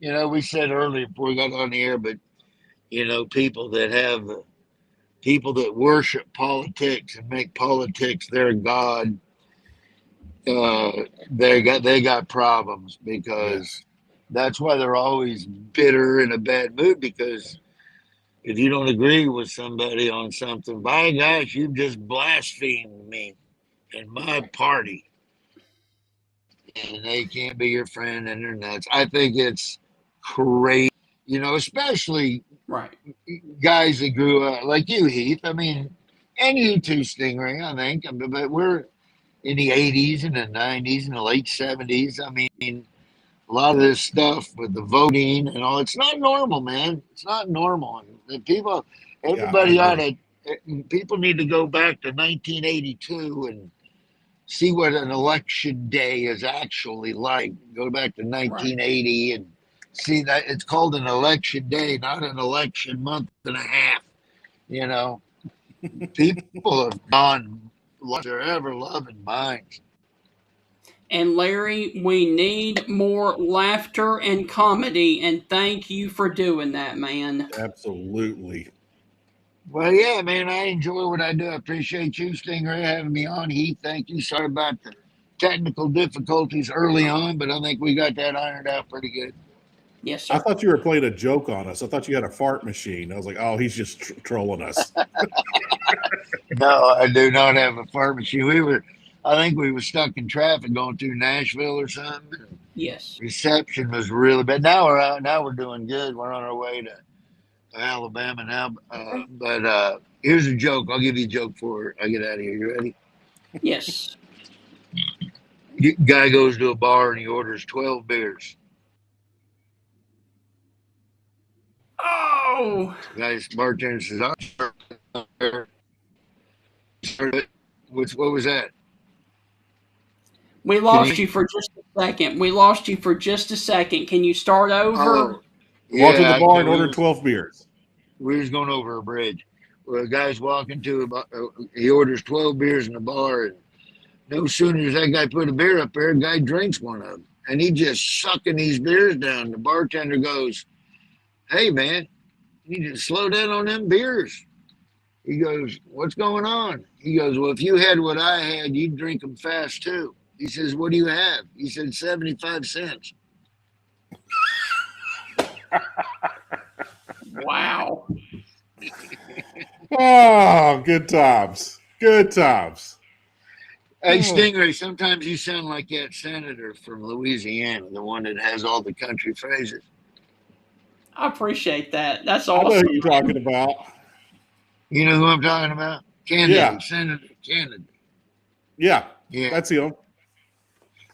we said earlier before we got on the air, but people that worship politics and make politics their god, they got problems, because that's why they're always bitter in a bad mood, because if you don't agree with somebody on something, by gosh, you've just blasphemed me and my party, and they can't be your friend, and they're nuts. I think it's crazy, especially Right. guys that grew up like you, Heath. I mean, and you too, Stingray, I think. But we're in the 80s and the 90s and the late 70s. I mean, a lot of this stuff with the voting and all, it's not normal, man. It's not normal. And everybody people need to go back to 1982 and see what an election day is actually like. Go back to 1980 and see that it's called an election day, not an election month and a half. People have lost their ever-loving minds. And Larry, we need more laughter and comedy, and thank you for doing that, man. Absolutely. Well, yeah, man, I enjoy what I do. I appreciate you, Stingray, having me on. Heath, thank you. Sorry about the technical difficulties early on, but I think we got that ironed out pretty good. Yes, sir. I thought you were playing a joke on us. I thought you had a fart machine. I was like, oh, he's just trolling us. No, I do not have a fart machine. I think we were stuck in traffic going through Nashville or something. Yes. Reception was really bad. Now we're out. Now we're doing good. We're on our way to Alabama now. But here's a joke. I'll give you a joke before I get out of here. You ready? Yes. Guy goes to a bar and he orders 12 beers. Oh! Guy's bartender says, what was that? We lost you for just a second. Can you start over? Walked to the bar and ordered 12 beers. We was going over a bridge. Well, the guy's walking he orders 12 beers in the bar, and no sooner does that guy put a beer up there, the guy drinks one of them. And he just sucking these beers down. The bartender goes, "Hey, man, you need to slow down on them beers." He goes, "What's going on?" He goes, "Well, if you had what I had, you'd drink them fast, too." He says, "What do you have?" He said, 75 cents. Wow. Oh, good times. Good times. Hey, Stingray, sometimes you sound like that senator from Louisiana, the one that has all the country phrases. I appreciate that. That's awesome. I know who you're talking about. You know who I'm talking about? Kennedy, Yeah. Senator Kennedy. Yeah, Yeah. that's him.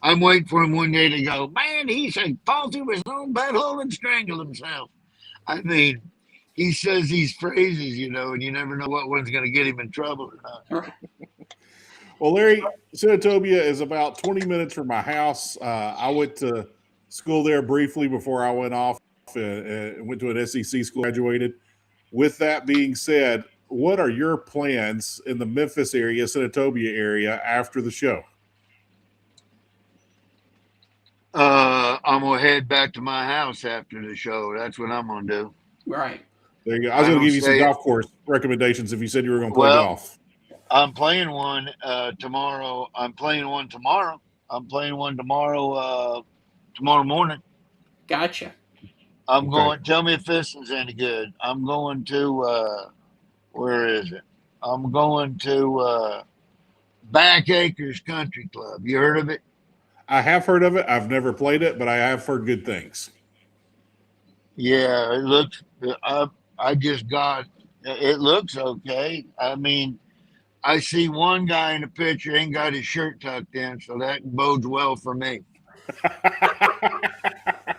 I'm waiting for him one day to go, "Man, he should fall through his own butthole and strangle himself." I mean, he says these phrases, and you never know what one's going to get him in trouble or not. Well, Larry, Senatobia is about 20 minutes from my house. I went to school there briefly before I went off and went to an SEC school, graduated. With that being said, what are your plans in the Memphis area, Senatobia area, after the show? I'm going to head back to my house after the show. That's what I'm going to do. Right. There you go. I was going to give you some golf course recommendations if you said you were going to play golf. I'm playing one tomorrow. I'm playing one tomorrow morning. Gotcha. I'm going, tell me if this is any good. I'm going to, where is it? I'm going to Backacres Country Club. You heard of it? I have heard of it. I've never played it, but I have heard good things. Yeah, it looks. I just got. It looks okay. I mean, I see one guy in the picture ain't got his shirt tucked in, so that bodes well for me.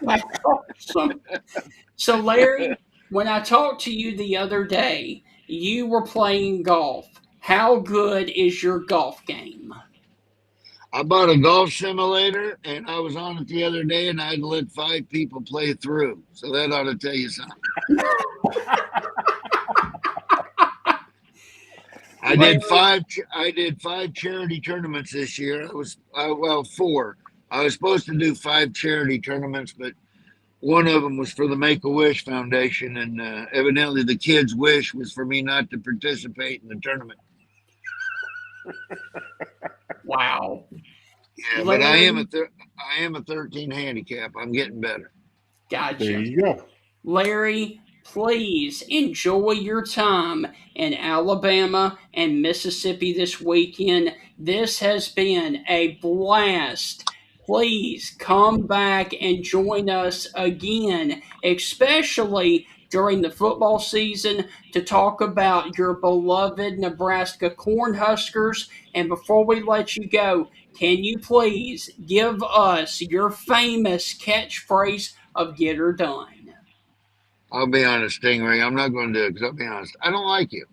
That's awesome. So, Larry, when I talked to you the other day, you were playing golf. How good is your golf game? I bought a golf simulator, and I was on it the other day, and I had to let 5 people play through. So that ought to tell you something. I did five. I did 5 charity tournaments this year. Well, 4. I was supposed to do 5 charity tournaments, but one of them was for the Make a Wish Foundation, and evidently the kids' wish was for me not to participate in the tournament. Wow. Yeah, Larry, but I am a 13 handicap. I'm getting better. Gotcha. There you go. Larry, please enjoy your time in Alabama and Mississippi this weekend. This has been a blast. Please come back and join us again, especially during the football season, to talk about your beloved Nebraska Cornhuskers. And before we let you go, can you please give us your famous catchphrase of "Get Her Done"? I'll be honest, Stingray. I'm not going to do it because I'll be honest. I don't like you.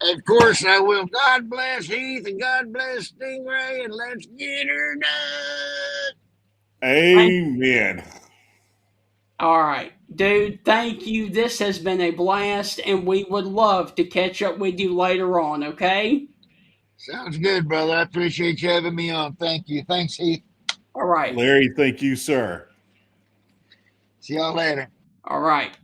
Of course I will. God bless Heath and God bless Stingray, and let's get her done. Amen. All right, dude, thank you. This has been a blast, and we would love to catch up with you later on, okay? Sounds good, brother. I appreciate you having me on. Thank you. Thanks, Heath. All right. Larry, thank you, sir. See y'all later. All right.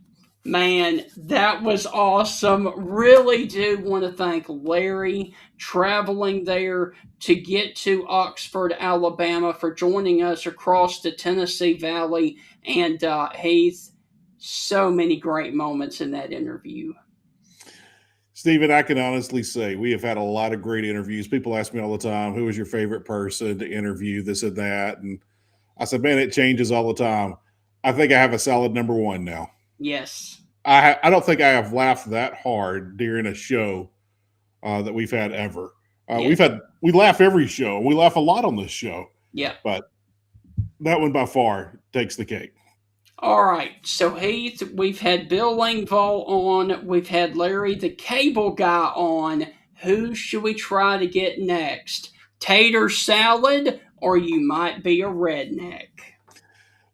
Man, that was awesome. Really do want to thank Larry traveling there to get to Oxford, Alabama for joining us across the Tennessee Valley. And Heath, so many great moments in that interview. Stephen, I can honestly say we have had a lot of great interviews. People ask me all the time, who was your favorite person to interview, this and that. And I said, man, it changes all the time. I think I have a solid number 1 now. Yes. I don't think I have laughed that hard during a show that we've had ever. We laugh every show. We laugh a lot on this show. Yeah. But that one by far takes the cake. All right. So, Heath, we've had Bill Langvall on. We've had Larry the Cable Guy on. Who should we try to get next? Tater salad, or you might be a redneck?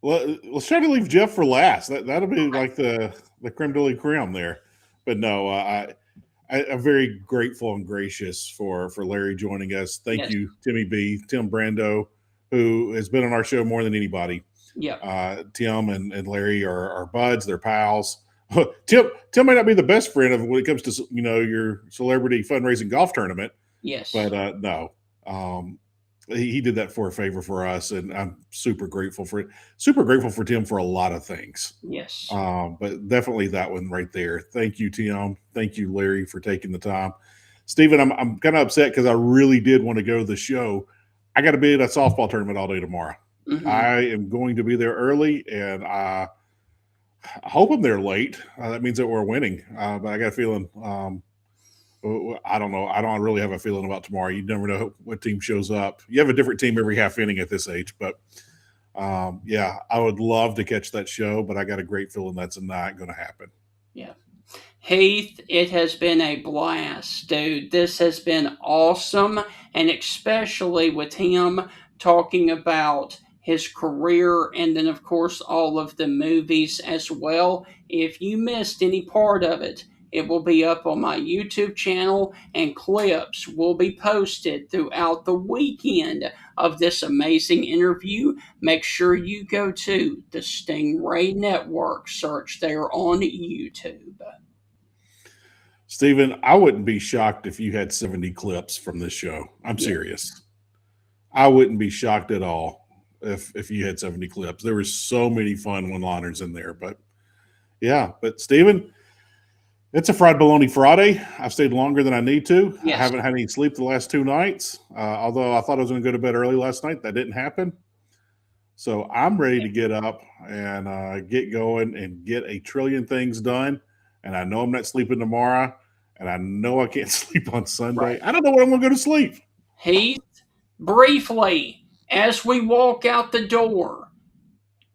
Well, let's try to leave Jeff for last. That'll be like the creme de la creme there. But no, I'm very grateful and gracious for Larry joining us. Thank you, Timmy B, Tim Brando, who has been on our show more than anybody. Yeah. Tim and Larry are buds. They're pals. Tim might not be the best friend of when it comes to your celebrity fundraising golf tournament. Yes. But no. He did that for a favor for us, and I'm super grateful for it. Super grateful for Tim for a lot of things. Yes. But definitely that one right there. Thank you, Tim. Thank you, Larry, for taking the time. Stephen, I'm kind of upset because I really did want to go to the show. I got to be at a softball tournament all day tomorrow. Mm-hmm. I am going to be there early, and I hope I'm there late. That means that we're winning. But I got a feeling I don't know. I don't really have a feeling about tomorrow. You never know what team shows up. You have a different team every half inning at this age. But, yeah, I would love to catch that show, but I got a great feeling that's not going to happen. Yeah. Heath, it has been a blast, dude. This has been awesome, and especially with him talking about his career and then, of course, all of the movies as well. If you missed any part of it, it will be up on my YouTube channel, and clips will be posted throughout the weekend of this amazing interview. Make sure you go to the Stingray Network. Search there on YouTube. Stephen, I wouldn't be shocked if you had 70 clips from this show. I'm serious. I wouldn't be shocked at all if you had 70 clips. There were so many fun one-liners in there. But, yeah. But, Stephen, It's a fried bologna Friday. I've stayed longer than I need to. Yes. I haven't had any sleep the last 2 nights. Although I thought I was going to go to bed early last night, that didn't happen. So I'm ready to get up and get going and get a trillion things done. And I know I'm not sleeping tomorrow, and I know I can't sleep on Sunday. Right. I don't know when I'm going to go to sleep. Heath, briefly, as we walk out the door,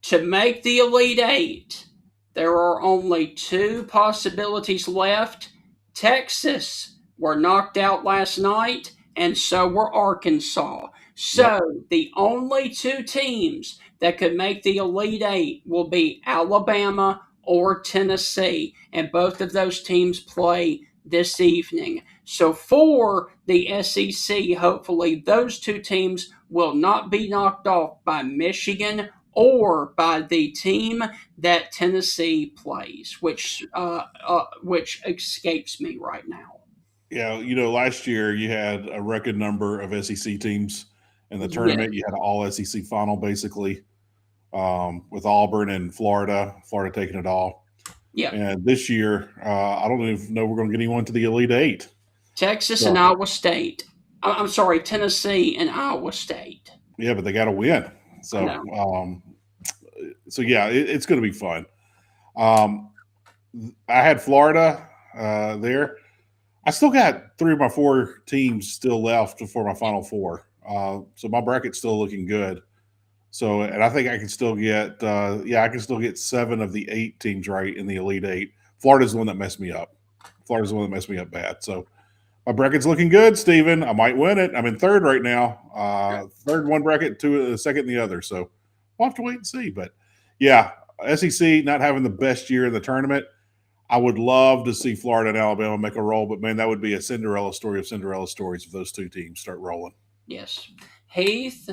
to make the Elite Eight, there are only 2 possibilities left. Texas were knocked out last night, and so were Arkansas. So the only 2 teams that could make the Elite Eight will be Alabama or Tennessee, and both of those teams play this evening. So for the SEC, hopefully those 2 teams will not be knocked off by Michigan or by the team that Tennessee plays, which escapes me right now. Yeah, last year you had a record number of SEC teams in the tournament. You had an all SEC final basically, with Auburn and Florida taking it all. Yeah. And this year, I don't even know we're going to get anyone to the Elite Eight. Texas and Iowa State. I'm sorry, Tennessee and Iowa State. Yeah, but they got to win. So, yeah, it's going to be fun. I had Florida there. I still got 3 of my 4 teams still left for my Final Four. So my bracket's still looking good. So, and I think I can still get, I can still get 7 of the 8 teams right in the Elite Eight. Florida's the one that messed me up. Florida's the one that messed me up bad. So my bracket's looking good, Steven. I might win it. I'm in 3rd right now. 3rd in one bracket, 2nd in the other. So we'll have to wait and see. But yeah, SEC not having the best year in the tournament. I would love to see Florida and Alabama make a roll, but man, that would be a Cinderella story of Cinderella stories if those 2 teams start rolling. Yes. Heath,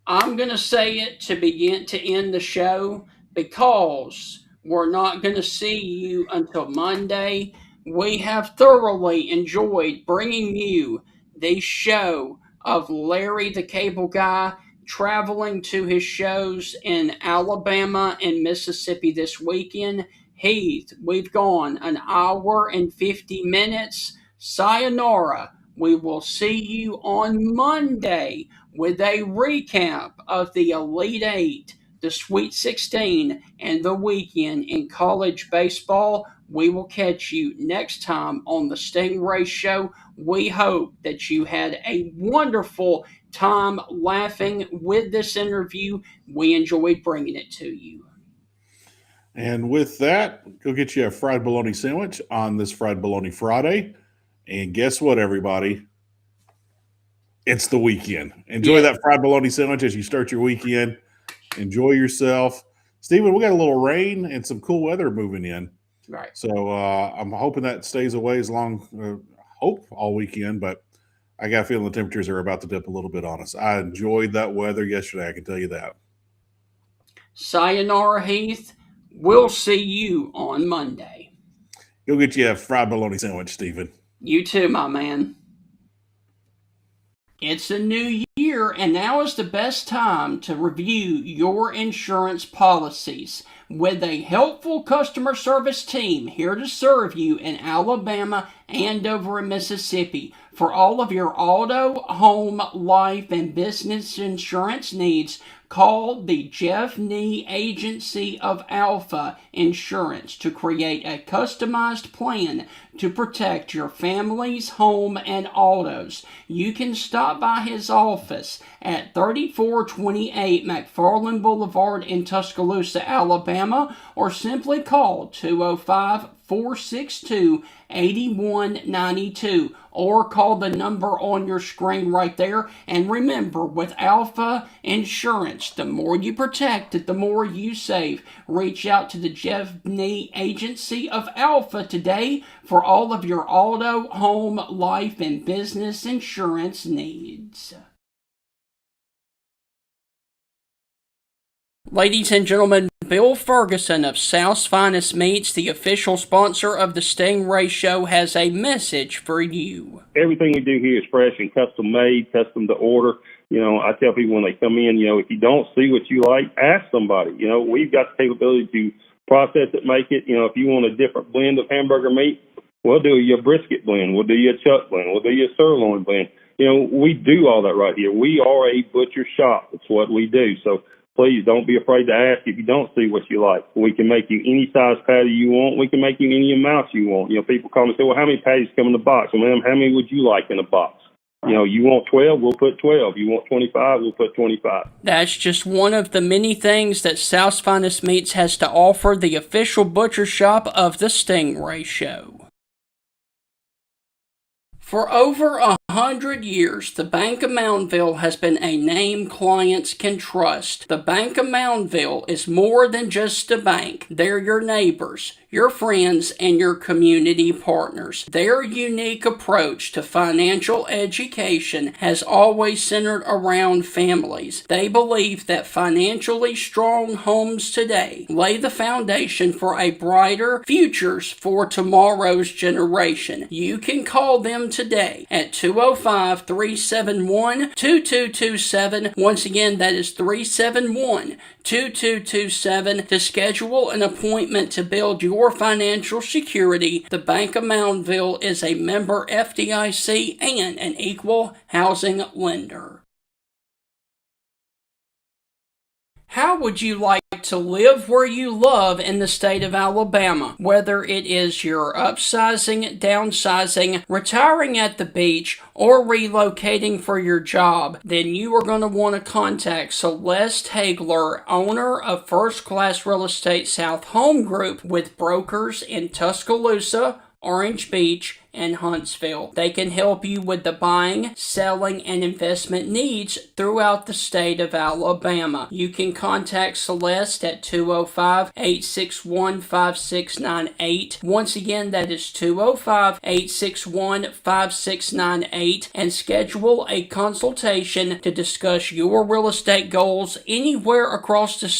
I'm going to say it to begin to end the show because we're not going to see you until Monday. We have thoroughly enjoyed bringing you the show of Larry the Cable Guy traveling to his shows in Alabama and Mississippi this weekend. Heath, we've gone an hour and 50 minutes. Sayonara. We will see you on Monday with a recap of the Elite Eight, the Sweet 16, and the weekend in college baseball. We will catch you next time on the Stingray Show. We hope that you had a wonderful time laughing with this interview. We enjoyed bringing it to you. And with that, go get you a fried bologna sandwich on this Fried Bologna Friday. And guess what, everybody? It's the weekend. Enjoy that fried bologna sandwich as you start your weekend. Enjoy yourself. Steven, we got a little rain and some cool weather moving in. Right. So I'm hoping that stays away all weekend, but I got a feeling the temperatures are about to dip a little bit on us. I enjoyed that weather yesterday, I can tell you that. Sayonara, Heath. We'll see you on Monday. Go get you a fried bologna sandwich, Steven. You too, my man. It's a new year, and now is the best time to review your insurance policies. With a helpful customer service team here to serve you in Alabama and over in Mississippi for all of your auto, home, life, and business insurance needs, call the Jeff Nee Agency of Alpha Insurance to create a customized plan to protect your family's home and autos. You can stop by his office at 3428 McFarland Boulevard in Tuscaloosa, Alabama, or simply call 205-462-8192, or call the number on your screen right there. And remember, with Alpha Insurance, the more you protect it, the more you save. Reach out to the Jeff Nee Agency of Alpha today for all of your auto, home, life, and business insurance needs. Ladies and gentlemen, Bill Ferguson of South's Finest Meats, the official sponsor of the Stingray Show, has a message for you. Everything we do here is fresh and custom made, custom to order. I tell people when they come in, if you don't see what you like, ask somebody. We've got the capability to process it, make it. You know, if you want a different blend of hamburger meat, we'll do your brisket blend. We'll do your chuck blend. We'll do your sirloin blend. You know, we do all that right here. We are a butcher shop. It's what we do. So please don't be afraid to ask if you don't see what you like. We can make you any size patty you want. We can make you any amount you want. You know, people call me and say, well, how many patties come in the box? Well, ma'am, how many would you like in a box? You know, you want 12, we'll put 12. You want 25, we'll put 25. That's just one of the many things that South's Finest Meats has to offer, the official butcher shop of the Stingray Show. For over 100 years, the Bank of Moundville has been a name clients can trust. The Bank of Moundville is more than just a bank. They're your neighbors, your friends, and your community partners. Their unique approach to financial education has always centered around families. They believe that financially strong homes today lay the foundation for a brighter futures for tomorrow's generation. You can call them today at 205-371-2227. Once again, that is 371-2227 to schedule an appointment to build your financial security. The Bank of Moundville is a member FDIC and an equal housing lender. How would you like to live where you love in the state of Alabama? Whether it is you're upsizing, downsizing, retiring at the beach, or relocating for your job, then you are going to want to contact Celeste Hagler, owner of First Class Real Estate South Home Group, with brokers in Tuscaloosa, Orange Beach, and Huntsville. They can help you with the buying, selling, and investment needs throughout the state of Alabama. You can contact Celeste at 205-861-5698. Once again, that is 205-861-5698, and schedule a consultation to discuss your real estate goals anywhere across the state